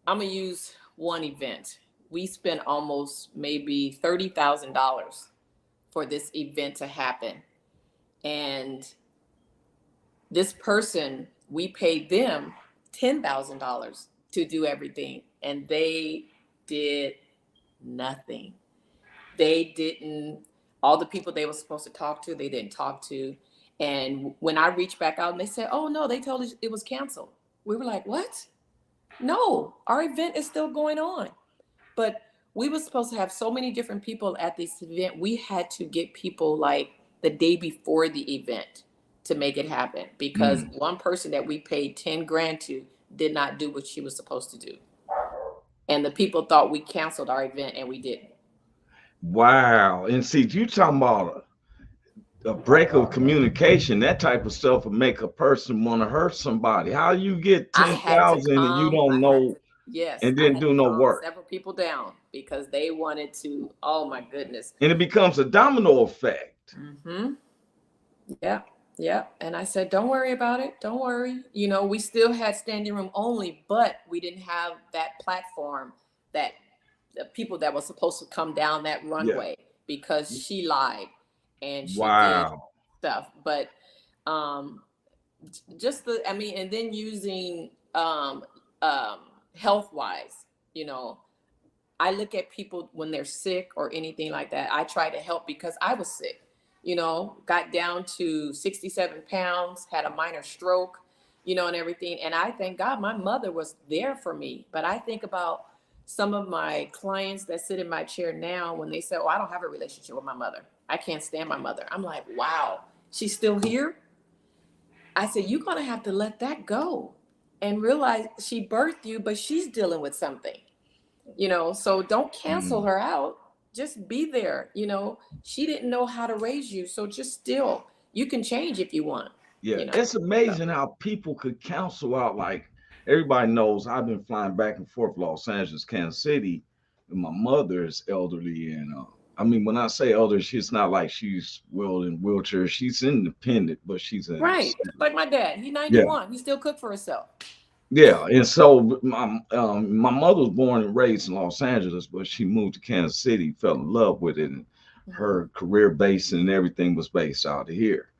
gonna use one event. We spent almost maybe $30,000 for this event to happen. And this person, we paid them $10,000 to do everything, and they did nothing. They didn't, all the people they were supposed to talk to, they didn't talk to. And when I reached back out and they said, oh no, they told us it was canceled. We were like, what? No, our event is still going on. But we were supposed to have so many different people at this event. We had to get people like the day before the event to make it happen, because Mm. one person that we paid 10 grand to did not do what she was supposed to do. And the people thought we canceled our event, and we didn't. Wow. And see, you talking about a break of communication, that type of stuff would make a person want to hurt somebody. How you get I had to 10,000 and you calm, don't know yes, and I didn't had to do no calm work? several people down because they wanted to, oh my goodness. And it becomes a domino effect. Mm-hmm. Yeah, yeah. And I said, don't worry about it. Don't worry. We still had standing room only, but we didn't have that platform that the people that were supposed to come down that Yeah. runway, because she lied. and she did Wow. stuff. But um, I mean, and then using um, health wise, you know, I look at people when they're sick or anything like that. I try to help because I was sick, you know, got down to 67 pounds, had a minor stroke, you know, and everything. And I thank God my mother was there for me. But I think about some of my clients that sit in my chair now when they say, oh, I don't have a relationship with my mother. I can't stand my mother. I'm like, wow, she's still here. I said, you're going to have to let that go and realize she birthed you, but she's dealing with something, you know, so don't cancel Mm. her out. Just be there. You know, she didn't know how to raise you. So just still, you can change if you want, Yeah, you know. it's So, amazing how people could cancel out. Like everybody knows, I've been flying back and forth Los Angeles, Kansas City, and my mother is elderly. And I mean, when I say elder, she's not like she's in wheelchair. She's independent, but she's in her right. Like my dad, he's yeah, 91. He still cook for himself. yeah. And so my mother was born and raised in Los Angeles, but she moved to Kansas City, fell in love with it, and Mhm. her career base and everything was based out of here.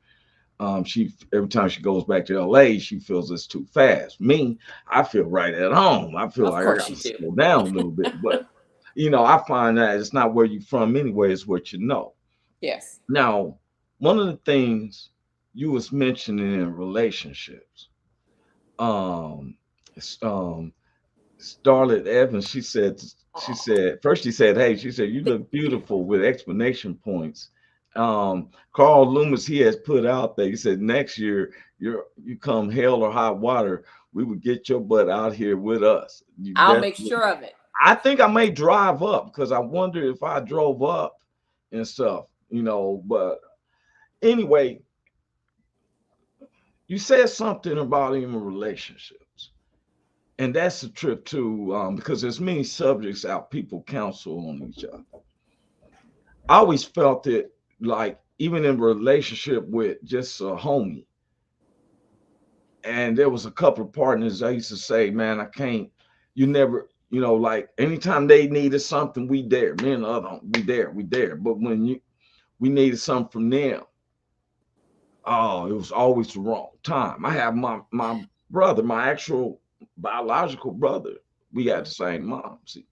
She every time she goes back to LA, she feels it's too fast. Me, I feel right at home. I feel Of like I course got you to do. slow down a little bit. But I find that it's not where you're from anyway, it's what you know. Yes. Now, one of the things you was mentioning in relationships, um, um, Starlet Evans, she said, hey, she said, you look beautiful with explanation points. Carl Loomis, he has put out there, he said, next year, you come hell or high water, we would get your butt out here with us. You I'll make definitely, sure of it. I think I may drive up because I wonder if I drove up and stuff, but anyway, you said something about even relationships. And that's the trip too, because there's many subjects out people counsel on each other. I always felt it like even in relationship with just a homie, and there was a couple of partners I used to say, man, I can't. You never, like anytime they needed something, we there. Me and the other, we there. But when we needed something from them, oh, it was always the wrong time. I have my brother, my actual biological brother. We got the same mom. See,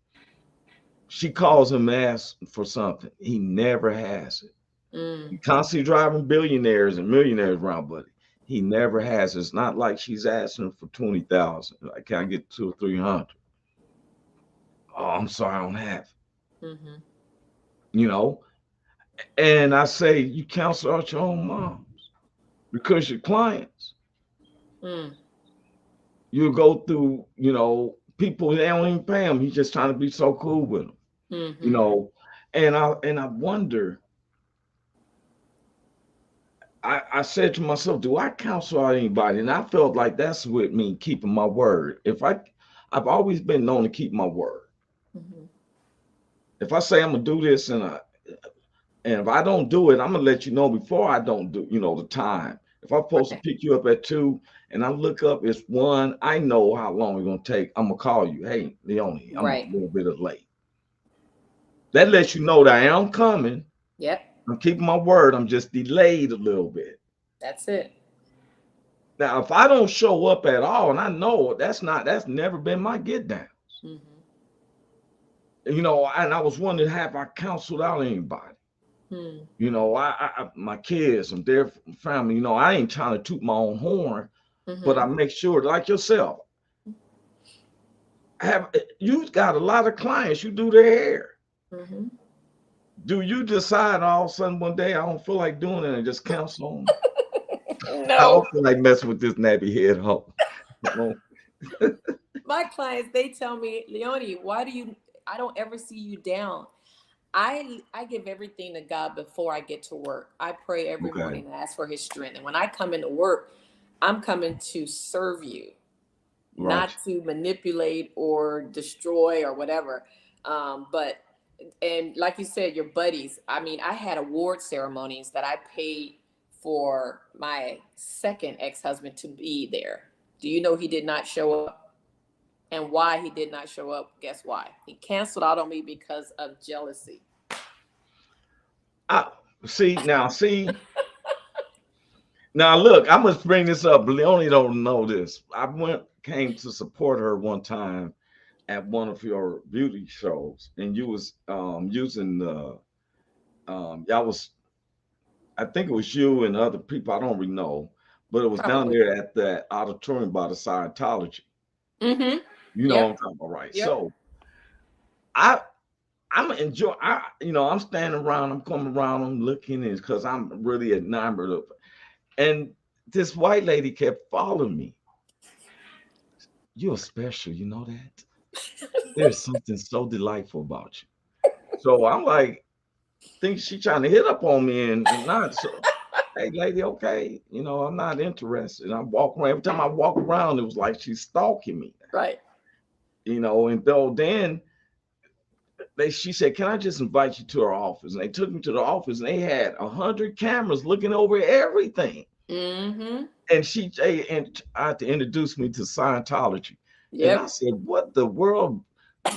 she calls him and asks for something. He never has it. Mm. He constantly driving billionaires and millionaires around, but he never has it. It's not like she's asking for 20,000. Like, can I get 2 or 300? Oh, I'm sorry, I don't have it. Mm-hmm. You know, and I say you counsel out your own moms because your clients, Mm. you go through, people they don't even pay him. He's just trying to be so cool with them, you Mm-hmm. know. And I wonder, I said to myself, do I counsel out anybody? And I felt like that's with me keeping my word. I've always been known to keep my word. Mm-hmm. If I say I'm gonna do this and if I don't do it, I'm gonna let you know before I don't do, the time. If I'm supposed to Right. pick you up at 2 and I look up, it's 1, I know how long it's gonna take. I'm gonna call you. Hey, Leonie, I'm a Right. little bit of late. That lets you know that I am coming. Yep. I'm keeping my word. I'm just delayed a little bit. That's it. Now, if I don't show up at all, and I know that's never been my get down. Mm-hmm. And I was wondering, have I counseled out anybody? Mm. My kids, I'm there for family. I ain't trying to toot my own horn, but I Mm-hmm. make sure, like yourself, you got a lot of clients. You do their hair. Mm-hmm. Do you decide all of a sudden one day I don't feel like doing it and just cancel them? I No. don't feel like messing with this nappy head hoe. My clients, they tell me, Leonie, I don't ever see you down. I give everything to God before I get to work. I pray every Okay. morning and ask for his strength. And when I come into work, I'm coming to serve you, not Right. to manipulate or destroy or whatever. But and like you said, your buddies. I mean, I had award ceremonies that I paid for my second ex-husband to be there. Do you know he did not show up? And why he did not show up? Guess why? He canceled out on me because of jealousy. See. Now look, I must bring this up. Leonie don't know this. Came to support her one time at one of your beauty shows, and you was using the y'all was, I think it was you and other people, I don't really know, but it was down Probably. there at that auditorium by the Scientology. Mm-hmm. You know what I'm Yep. talking about, right? Yep. So I'm enjoying. I'm standing around. I'm coming around. I'm looking, and because I'm really enamored of it. And this white lady kept following me. You're special, you know that. There's something so delightful about you. So I'm like, think she trying to hit up on me and not. So, hey, lady, okay, I'm not interested. I'm walking around. Every time I walk around, it was like she's stalking me. Right. And though then she said, "Can I just invite you to our office?" And they took me to the office, and they had 100 cameras looking over everything. Mm-hmm. And I had to introduce me to Scientology. And I Yep. said, "What the world?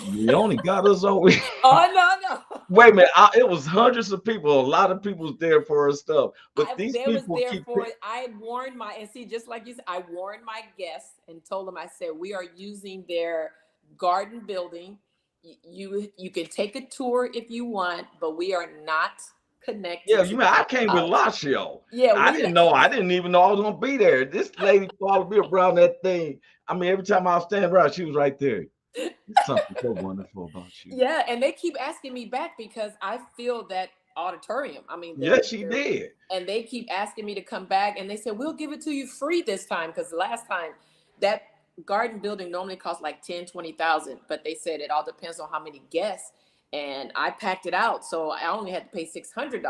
You only got us over here." Oh no. Wait a minute, it was hundreds of people. A lot of people was there for her stuff, but these They was people there keep. for it. I warned just like you said, I warned my guests and told them, I said, we are using their garden building. You can take a tour if you want, but we are not connected. Yeah, I came with Lacio. Yeah, I didn't know. I didn't even know I was gonna be there. This lady followed me around that thing. I mean, every time I was standing around, she was right there. There's something so wonderful about you. Yeah, and they keep asking me back because I feel that auditorium. I mean, yes, she did. And they keep asking me to come back, and they said, we'll give it to you free this time, because the last time that garden building normally costs like 10, 20,000, but they said it all depends on how many guests, and I packed it out, so I only had to pay $600.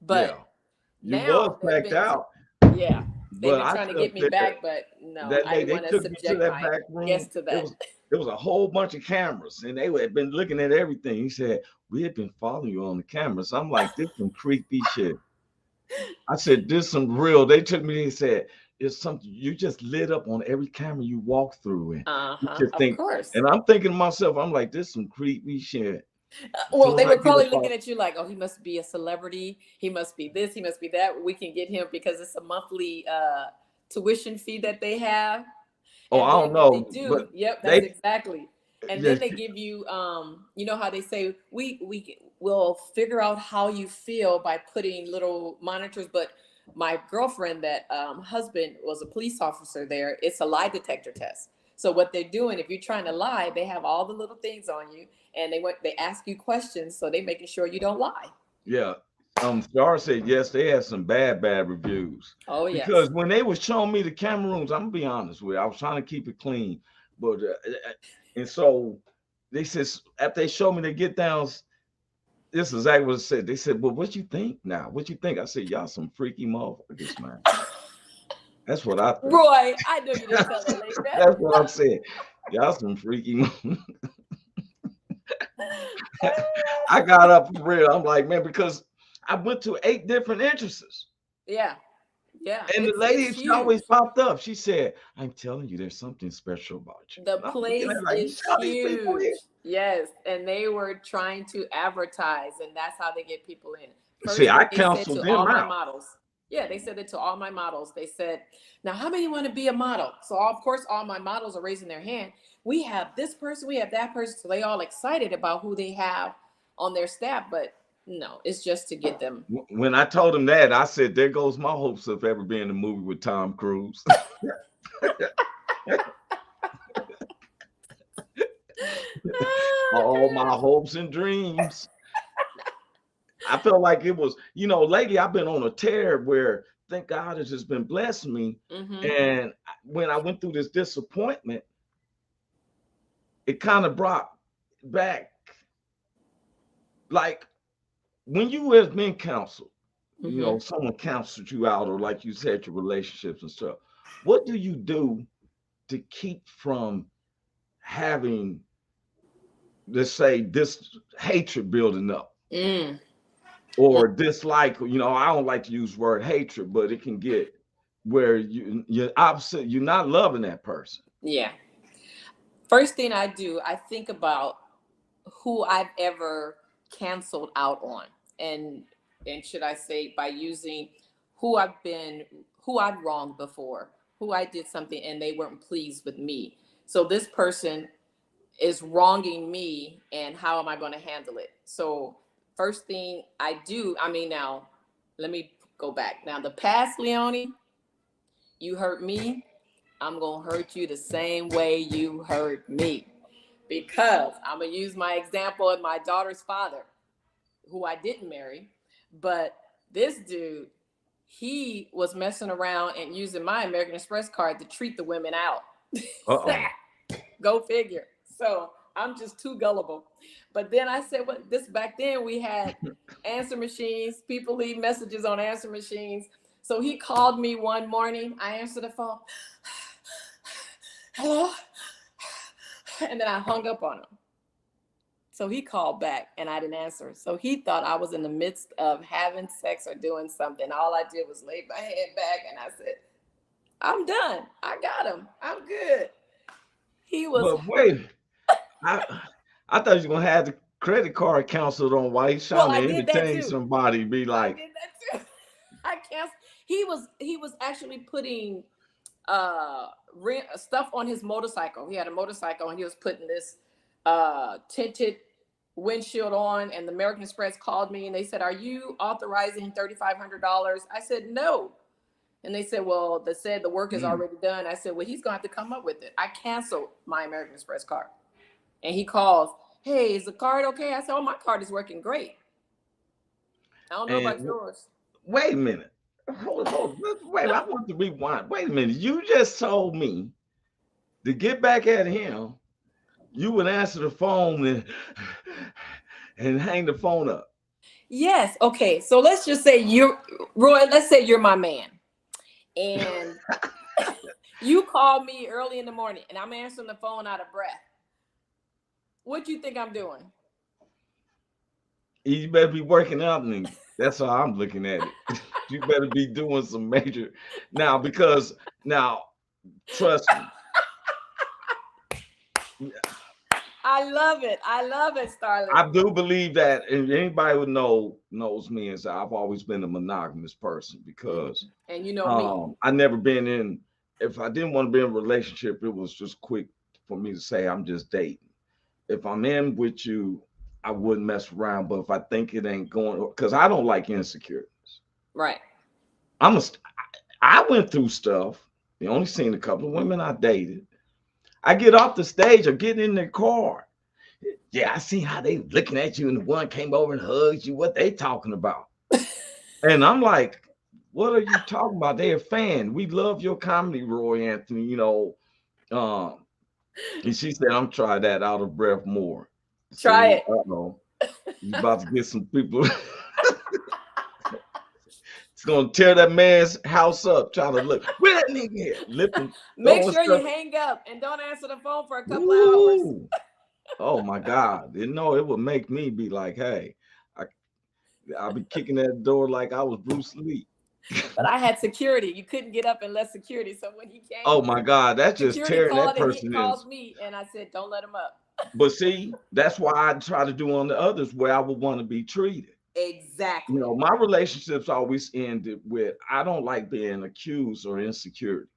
But yeah, you now was packed out. Yeah, they've been trying to get me back, but no, I didn't want to subject my back room. guests to that. There was a whole bunch of cameras, and they had been looking at everything. He said, "We had been following you on the cameras." I'm like, "This some creepy shit." I said, "This some real." They took me. They said, "It's something you just lit up on every camera you walk through." And you just think, of course. And I'm thinking to myself, I'm like, "This some creepy shit." Well, they were probably looking at you like, "Oh, he must be a celebrity. He must be this. He must be that. We can get him because it's a monthly tuition fee that they have." Oh, I don't know. They do. Yep, that's exactly. And then they give you, you know how they say we'll figure out how you feel by putting little monitors. But my girlfriend, that husband was a police officer there. It's a lie detector test. So what they're doing, if you're trying to lie, they have all the little things on you, and they ask you questions, so they're making sure you don't lie. Yeah. Star said yes, they had some bad reviews. Oh yeah. Because when they was showing me the camera rooms, I'm gonna be honest with you, I was trying to keep it clean, but and so they said after they showed me the get downs, this is exactly what it said. They said, "Well, what you think now? What you think?" I said, "Y'all some freaky motherfuckers, man." That's what I think. Roy, I know you didn't tell them like that. That's what I'm saying. Y'all some freaky I got up for real. I'm like, man, because I went to 8 different entrances. Yeah. Yeah. And the lady, she always popped up. She said, "I'm telling you, there's something special about you." The place is huge. Yes. And they were trying to advertise, and that's how they get people in. See, I counseled them all out. my models. Yeah, they said it to all my models. They said, "Now, how many want to be a model?" So, of course, all my models are raising their hand. We have this person, we have that person. So they all excited about who they have on their staff, but no, it's just to get them. When I told them that, I said, "There goes my hopes of ever being in a movie with Tom Cruise." All my hopes and dreams. I felt like it was, lately I've been on a tear where thank God has just been blessing me. Mm-hmm. And when I went through this disappointment, it kind of brought back, like when you have been counseled, Mm-hmm. Someone counseled you out, or like you said, your relationships and stuff. What do you do to keep from having, let's say, this hatred building up? Or dislike, I don't like to use the word hatred, but it can get where you're opposite, you're not loving that person. Yeah. First thing I do, I think about who I've ever canceled out on. And and should I say by using who I've wronged before, who I did something and they weren't pleased with me. So this person is wronging me, and how am I going to handle it? So first thing I do, now let me go back. Now the past, Leonie, you hurt me, I'm going to hurt you the same way you hurt me. Because I'm going to use my example of my daughter's father, who I didn't marry. But this dude, he was messing around and using my American Express card to treat the women out. Go figure. So I'm just too gullible. But then I said, well, back then we had answer machines. People leave messages on answer machines. So he called me one morning. I answered the phone. Hello? And then I hung up on him. So he called back and I didn't answer. So he thought I was in the midst of having sex or doing something. All I did was lay my head back and I said, I'm done. I got him. I'm good. He was. But wait, I thought you were going to have the credit card canceled on why he's trying to entertain somebody. Be like, I did that too. I canceled. He was actually putting stuff on his motorcycle. He had a motorcycle and he was putting this tinted windshield on, and the American Express called me and they said, are you authorizing $3,500? I said, no. And they said, well, they said the work is already done. I said, well, he's going to have to come up with it. I canceled my American Express card. And he calls, hey, is the card okay? I said, oh, my card is working great. I don't know about yours. Wait a minute. Hold on. Wait, I want to rewind. Wait a minute. You just told me to get back at him, you would answer the phone and hang the phone up. Yes. Okay. So let's just say let's say you're my man. And you call me early in the morning and I'm answering the phone out of breath. What do you think I'm doing? You better be working out. And that's how I'm looking at it. You better be doing some major because trust me. I love it. Starlet. I do believe that, and anybody who knows me, is I've always been a monogamous person because, and you know me, I never been in. If I didn't want to be in a relationship, it was just quick for me to say I'm just dating. If I'm in with you, I wouldn't mess around. But if I think it ain't going, because I don't like insecurities. Right. I went through stuff. You only seen a couple of women I dated. I get off the stage or get in their car. Yeah, I see how they looking at you, and the one came over and hugged you. What they talking about? And I'm like, what are you talking about? They're a fan. We love your comedy, Roy Anthony. And she said, I'm trying that out of breath more. Try it. Uh-oh. You about to get some people. It's gonna tear that man's house up, trying to look. Where that nigga here? Lipping. Make sure you hang up and don't answer the phone for a couple hours. Oh my God. It would make me be like, hey, I'll be kicking that door like I was Bruce Lee. But I had security. You couldn't get up unless security. So when he came, oh my God, that's just tearing that person. He called me and I said, don't let him up. But see, that's why I try to do on the others where I would want to be treated. Exactly. My relationships always ended with, I don't like being accused or insecurities.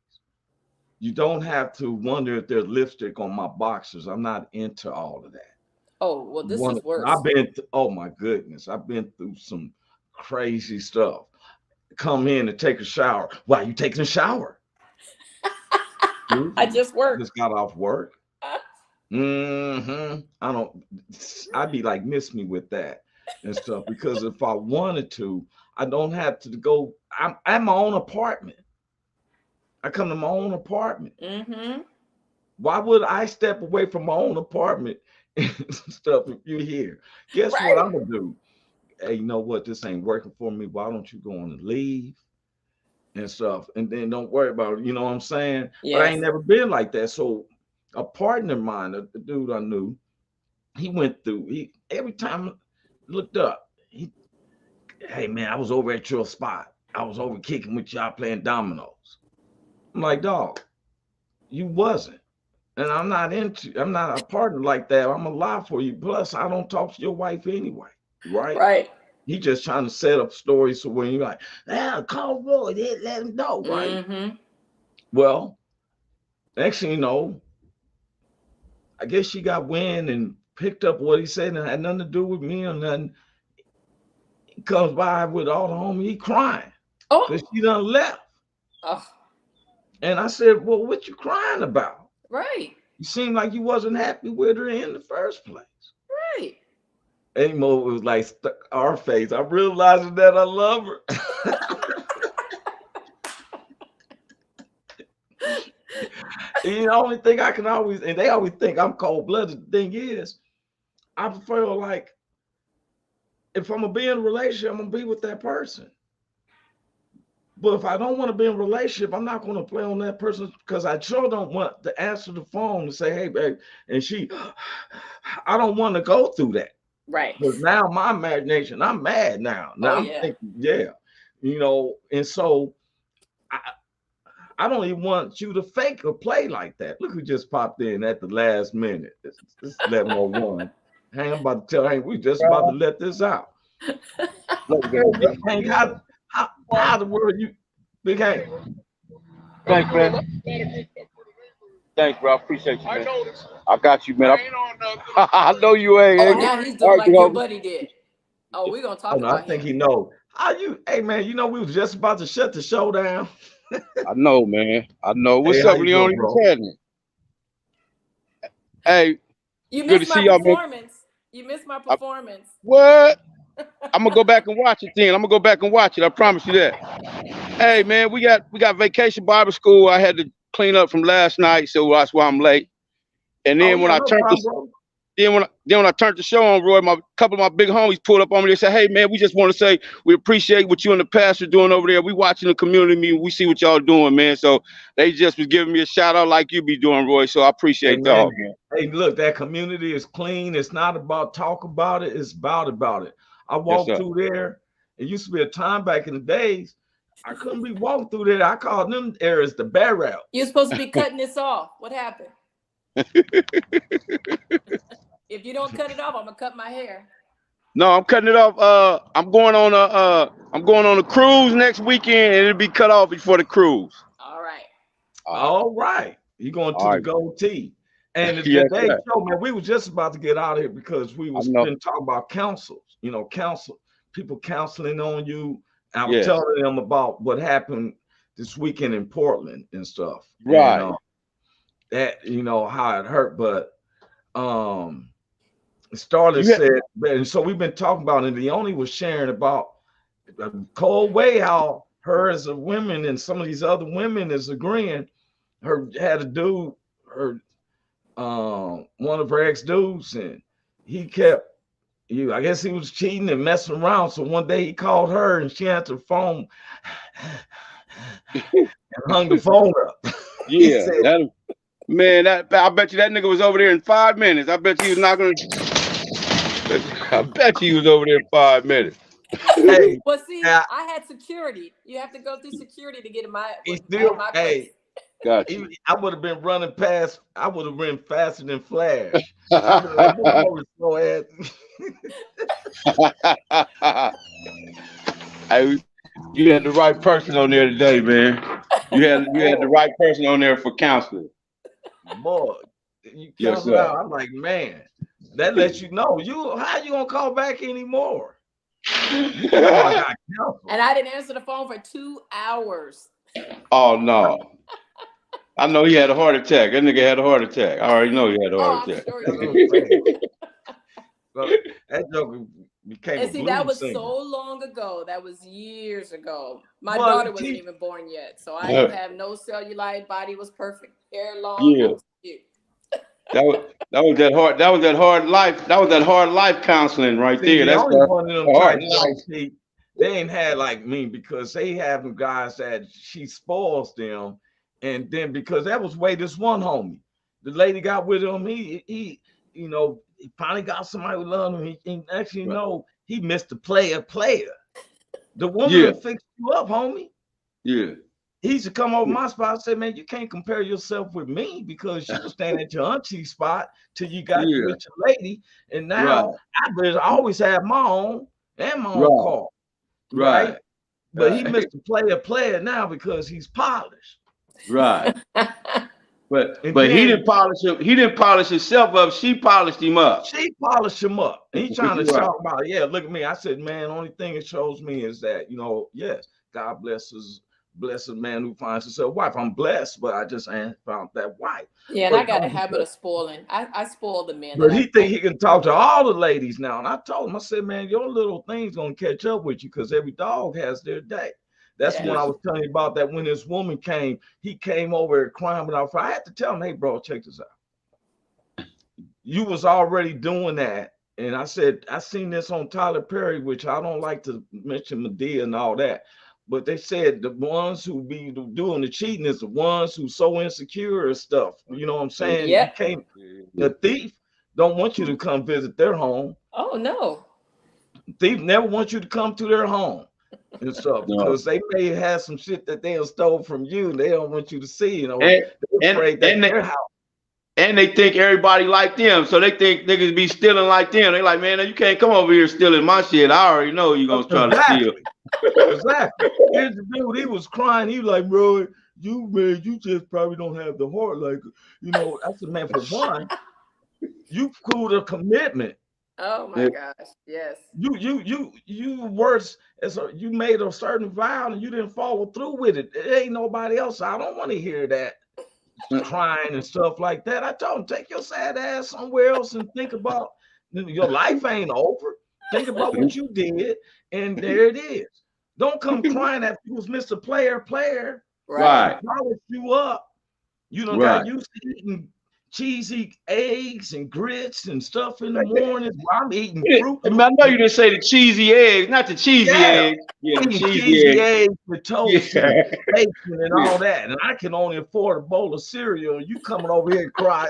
You don't have to wonder if there's lipstick on my boxers. I'm not into all of that. Oh, well, this is worse. Oh my goodness. I've been through some crazy stuff. Come in and take a shower. Why are you taking a shower? I just worked. Just got off work. I'd be like, miss me with that and stuff, because if I wanted to, I don't have to go. I'm at my own apartment. I come to my own apartment. Mm-hmm. Why would I step away from my own apartment and stuff if you're here? Guess what I'm gonna do? Hey, you know what? This ain't working for me. Why don't you go on and leave and stuff? And then don't worry about it. You know what I'm saying? Yes. But I ain't never been like that. So a partner of mine, a dude I knew, he went through, every time I looked up, hey man, I was over at your spot. I was over kicking with y'all playing dominoes. I'm like, dog, you wasn't. And I'm not a partner like that. I'm a lie for you. Plus, I don't talk to your wife anyway. Right. Right. He just trying to set up stories so when you're like, call Roy, let him know, right? Mm-hmm. Well, next thing you know, I guess she got wind and picked up what he said and it had nothing to do with me or nothing. He comes by with all the homies, he crying because she done left. Oh. And I said, well, what you crying about? Right. You seemed like you wasn't happy with her in the first place. Right. Amo was like our face. I'm realizing that I love her. The only thing I can always, and they always think I'm cold-blooded. The thing is, I feel like if I'm gonna be in a relationship, I'm gonna be with that person. But if I don't want to be in a relationship, I'm not going to play on that person because I sure don't want to answer the phone and say, hey, babe, and I don't want to go through that. Right. Because now my imagination, I'm mad now. Now I'm thinking, and so I don't even want you to fake or play like that. Look who just popped in at the last minute. This is 11:01. Hey, I'm about to tell Hank, we just about to let this out. Look, Hank, how the world you Big Hank? Thanks, man. Thanks, bro. I appreciate you, man. I got you, man. I know you ain't. Oh, now he's doing like your buddy did. Oh, we're gonna talk about I think he knows. Hey man, we was just about to shut the show down. I know, man. I know. What's up, Leon? What's happening? Hey, you missed my performance. You missed my performance. What? I'm gonna go back and watch it then. I'm gonna go back and watch it. I promise you that. Hey man, we got vacation Bible school. I had to clean up from last night, so that's why I'm late. And then when I turned the show on, Roy, a couple of my big homies pulled up on me. They said, "Hey man, we just want to say we appreciate what you and the pastor doing over there. We watching the community meeting. We see what y'all doing, man." So they just was giving me a shout out like you be doing, Roy. So I appreciate y'all, man. Hey, look, that community is clean. It's not about talk about it. It's about it. I walked through there. It used to be a time back in the days. I couldn't be walking through there. I called them areas the bear route. You're supposed to be cutting this off. What happened? If you don't cut it off, I'm gonna cut my hair. No, I'm cutting it off. I'm going on a cruise next weekend, and it'll be cut off before the cruise. All right. All right. You're going to the goatee. And the day show, man, we were just about to get out of here because we was been talking about counsels. People counseling on you. I was telling them about what happened this weekend in Portland and stuff. Right. And, that how it hurt, but Starlet said, and so we've been talking about it. And Leonie was sharing about a cold way how her as a woman and some of these other women is agreeing. Her had a dude, one of her ex dudes, and he kept I guess he was cheating and messing around. So one day he called her and she answered the phone and hung the phone up. Yeah, I bet you that nigga was over there in 5 minutes. I bet you he was not gonna. I bet you he was over there in 5 minutes. Hey, well, see, I had security. You have to go through security to get in my place. Gotcha. I would have been running past. I would have been faster than Flash. Hey, you had the right person on there today, man. You had the right person on there for counseling. Boy, you counsel out. I'm like, man, that lets you know how you gonna call back anymore. And I didn't answer the phone for 2 hours. Oh no. I know he had a heart attack. That nigga had a heart attack. I already know he had a heart attack. So that joke became and see, that was singer. So long ago. That was years ago. My daughter wasn't even born yet, so I didn't have no cellulite. Body was perfect. Hair long. Yeah. That was that hard life counseling right there. That's one of them type they ain't had like me because they having guys that she spoils them. And then because that was way this one homie, the lady got with him. He finally got somebody who loved him. He actually he missed the player. The woman will fix you up, homie. Yeah. He used to come over my spot and say, man, you can't compare yourself with me because you was standing at your auntie spot till you got with your lady. And now I always have my own. and my own car. Right. But he missed the player now because he's polished. Right. But And he then- didn't polish him. He didn't polish himself up. She polished him up. She polished him up. And he trying to Right. shout about, yeah, look at me. I said, man, only thing it shows me is that, you know, yes, God blesses a man who finds himself a wife. I'm blessed, but I just ain't found that wife. Yeah, and But I got a habit of spoiling. I spoil the men. But he think he can talk to all the ladies now. And I told him, I said, man, your little thing's gonna catch up with you because every dog has their day. That's when I was telling you about that when this woman came, he came over crying without fire. I had to tell him, hey, bro, check this out. You was already doing that. And I said, I seen this on Tyler Perry, which I don't like to mention Medea and all that. But they said the ones who be doing the cheating is the ones who so insecure and stuff. You know what I'm saying? Yeah. The thief don't want you to come visit their home. Oh no. Thief never wants you to come to their home and stuff because they may have some shit that they stole from you and they don't want you to see. You know, and they think everybody like them, so they think niggas be stealing like them. They like, man, you can't come over here stealing my shit. I already know you're gonna try to steal. Exactly. Here's the dude. He was crying. He was like, bro, you just probably don't have the heart. Like, you know, I said, man, for one, you cooled a commitment. Oh my gosh, yes. You worse as you made a certain vow and you didn't follow through with it. It ain't nobody else. I don't want to hear that crying and stuff like that. I told him, take your sad ass somewhere else and think about your life ain't over. Think about what you did, and there it is. Don't come crying after you was Mr. Player. Right. Polish you up. You don't got used to eating cheesy eggs and grits and stuff in the mornings. I'm eating fruit. I know you didn't say the cheesy eggs, not the cheesy eggs. Yeah, the cheesy eggs with toast and bacon and all that. And I can only afford a bowl of cereal. You coming over here and cry.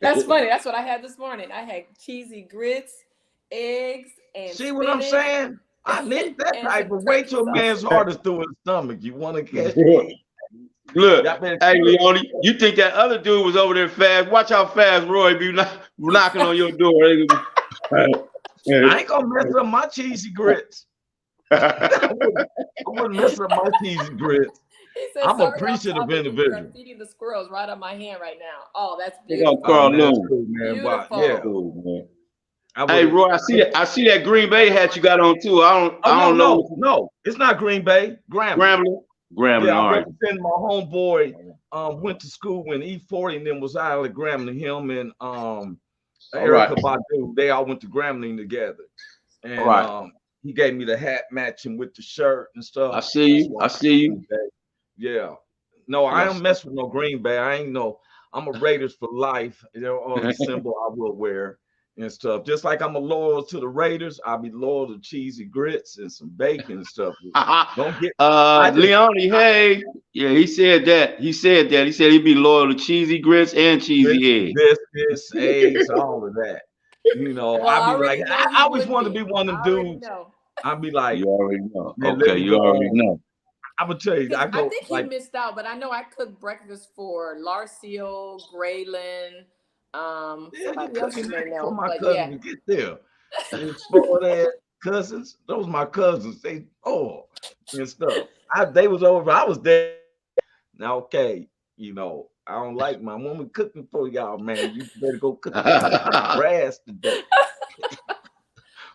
That's funny. That's what I had this morning. I had cheesy grits, eggs, and see what I'm saying? I need that type of wait till a man's heart is through his stomach. You want to catch it? Look, hey Leone, you think that other dude was over there fast? Watch how fast Roy be knocking on your door. I ain't gonna mess up my cheesy grits. I wouldn't mess up my cheesy grits. I'm an appreciative individual. Feeding the squirrels right on my hand right now. Oh, that's beautiful. Cool, man. Beautiful. Yeah. Cool, man. Hey Roy, I see that Green Bay hat you got on too. I don't know. No, it's not Green Bay. Grambling. Yeah, I represent my homeboy. Went to school when E40 and then was out at Grambling. Him and Erica Badu. They all went to Grambling together. And he gave me the hat matching with the shirt and stuff. I see you. Yeah. No, I don't mess with no Green Bay. I'm a Raiders for life. They're all the symbol I will wear and stuff. Just like I'm a loyal to the Raiders, I'll be loyal to cheesy grits and some bacon and stuff. Don't get Leone, hey. Yeah, he said that. He said he'd be loyal to cheesy grits and cheesy eggs. Biscuits, eggs, all of that. You know, I'll be like, I always want to be one of them dudes. I'll be like, you already know. Okay, you already know. I'm gonna tell you, I think he missed out, but I know I cooked breakfast for Larcio, Graylin, somebody else you may know. My cousin get there. Cousins, those my cousins. They and stuff. They was over. I was there. Now, okay, you know, I don't like my woman cooking for y'all, man. You better go cook grass today.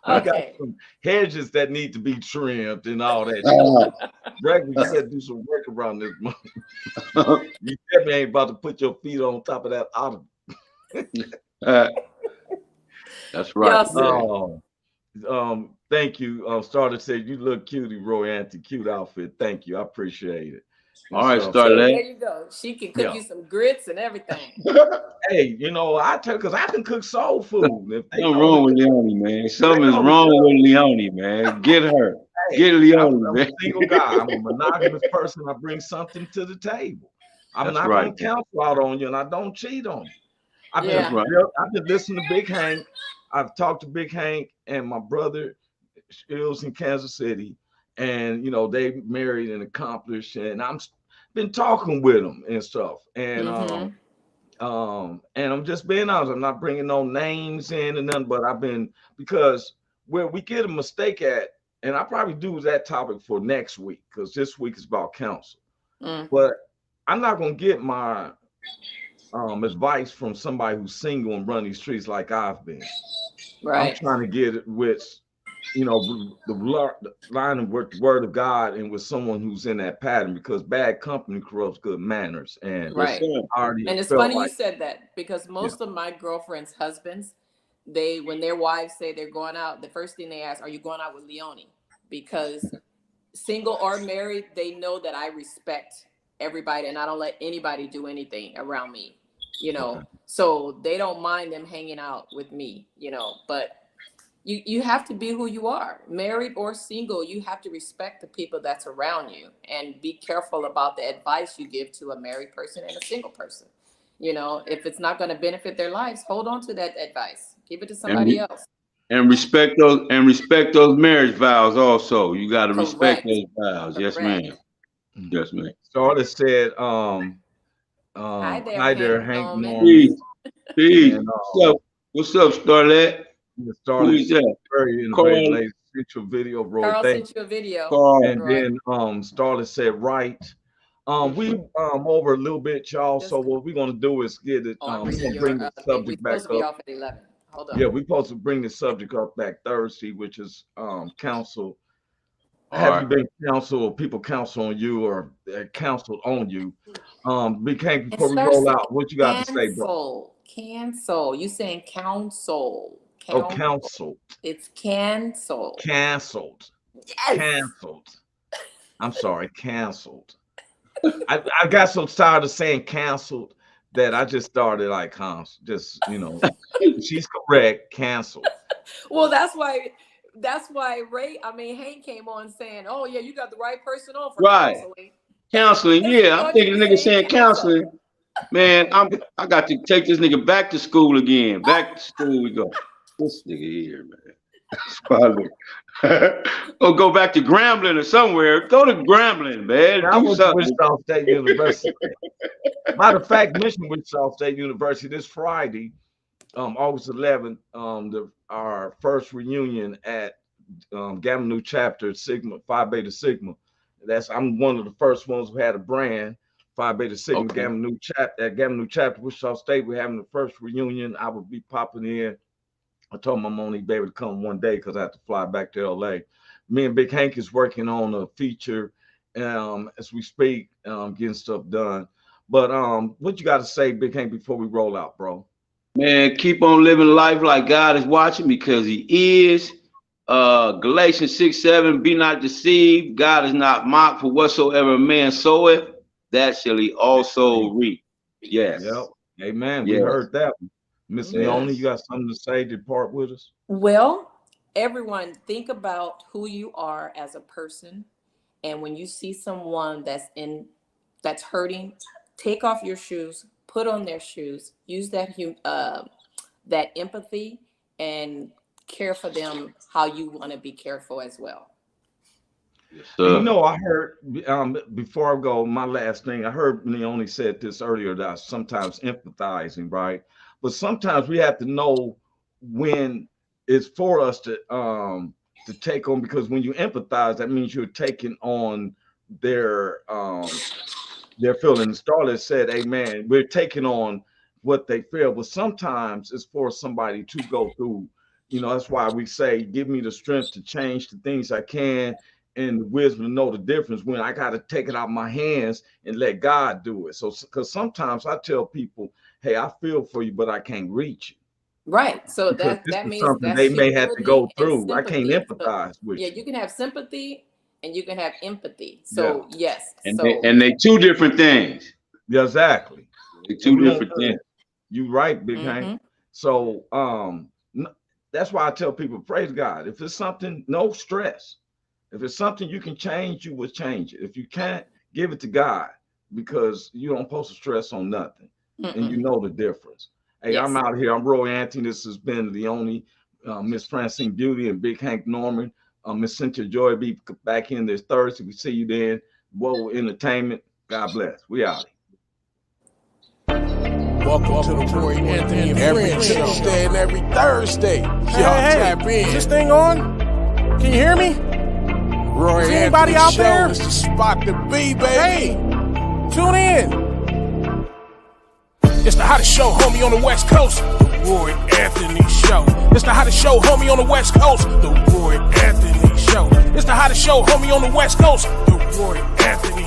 I got some hedges that need to be trimmed and all that. Greg, you gotta do some work around this month. You definitely ain't about to put your feet on top of that auto. That's right. Thank you. Starter said you look cutie, Roy Anthony. Cute outfit. Thank you. I appreciate it. All right, Starter. There you go. She can cook you some grits and everything. Hey, you know, because I can cook soul food. Nothing wrong with Leone, man. Something is wrong with Leone, man. Get her. Get Leone, man. I'm a single guy. I'm a monogamous person. I bring something to the table. I'm not going to cancel out on you, and I don't cheat on you. I've been listening to Big Hank. I've talked to Big Hank, and my brother lives in Kansas City, and you know they married and accomplished, and I'm been talking with them and stuff, and and I'm just being honest. I'm not bringing no names in and nothing, but I've been, because where we get a mistake at, and I probably do that topic for next week because this week is about counsel. But I'm not gonna get my advice from somebody who's single and run these streets like I've been. Right. I'm trying to get it with, the line of word of God and with someone who's in that pattern, because bad company corrupts good manners. And right. I already And it's felt funny like, you said that, because most of my girlfriends' husbands, when their wives say they're going out, the first thing they ask, are you going out with Leonie? Because single or married, they know that I respect everybody and I don't let anybody do anything around me, so they don't mind them hanging out with me, but you have to be who you are, married or single. You have to respect the people that's around you and be careful about the advice you give to a married person and a single person. If it's not going to benefit their lives, hold on to that advice. Give it to somebody else. And respect those marriage vows also. You got to respect those vows. Correct. Yes, ma'am. Yes, ma'am. Starlet said, hi there, Hank Norman. Peace. What's up, Starlet? Who is that? Very innovative lady. Sent you a video, bro. Carl sent you a video. And then Starlet said, right. We over a little bit, y'all. So what we're gonna do is get it. We're gonna bring the subject back up. Off at 11. Hold on. Yeah, we're supposed to bring the subject up back Thursday, which is counsel. Have you been counseled, or people counsel on you, or counseled on you? Big Hank, before we roll out, what you got to say, bro? Cancel. You saying counsel? Oh, counsel. It's cancel. Canceled. Yes. Canceled. I'm sorry, canceled. I got so tired of saying canceled that I just started like just she's correct, canceled. Well, that's why Hank came on saying, oh yeah, you got the right person on for counseling. Counseling, yeah. I'm thinking the nigga saying counseling. Man, I got to take this nigga back to school again. Back to school we go. This nigga here, man. Or go back to Grambling or somewhere. Go to Grambling, man. I went to Wichita State University. Matter of fact, mention Wichita State University this Friday, August 11th. Our first reunion at Gamma Nu chapter Sigma, Phi Beta Sigma. I'm one of the first ones who had a brand, Phi Beta Sigma. Okay. Gamma Nu chapter Wichita State. We're having the first reunion. I will be popping in. I told my mom he'd be able to come one day because I have to fly back to LA. Me and Big Hank is working on a feature as we speak, getting stuff done. But what you got to say, Big Hank, before we roll out, bro? Man, keep on living life like God is watching, because he is. Galatians 6:7, be not deceived. God is not mocked, for whatsoever a man soweth, that shall he also reap. Yes. Yep. Amen. Yes. We heard that. Miss Leonie, you got something to say to part with us? Well, everyone, think about who you are as a person. And when you see someone that's hurting, take off your shoes, put on their shoes, use that empathy and care for them how you want to be careful as well. Yes, I heard before I go, my last thing, I heard Leonie said this earlier, that sometimes empathizing, right? But sometimes we have to know when it's for us to take on, because when you empathize, that means you're taking on their feelings. Starlet said, amen, we're taking on what they feel, but sometimes it's for somebody to go through. That's why we say, give me the strength to change the things I can and the wisdom to know the difference when I got to take it out of my hands and let God do it. So, because sometimes I tell people, hey, I feel for you, but I can't reach you. Right. So that means something they may have to go through. I can't empathize with you. Yeah, you can have sympathy and you can have empathy. So yes. And they two different things. Yeah, exactly. They're two different things. You right, Big Hank. So that's why I tell people, praise God. If it's something, no stress. If it's something you can change, you will change it. If you can't, give it to God, because you don't post a stress on nothing. And you know the difference. Hey, yes. I'm out here. I'm Roy Anthony. This has been the only Miss Francine Beauty and Big Hank Norman. Miss Cynthia Joy be back in this Thursday. We see you then. Whoa, entertainment. God bless. We out. Welcome to the Roy Anthony and Every Friends show. Tuesday and every Thursday. Y'all Hey, tap in. is this thing on? Can you hear me? Roy is Anthony anybody out show there? is the spot to be, baby. Hey, tune in. It's the hottest show, homie, on the West Coast. The Roy Anthony Show. It's the hottest show, homie, on the West Coast. The Roy Anthony Show. It's the hottest show, homie, on the West Coast. The Roy Anthony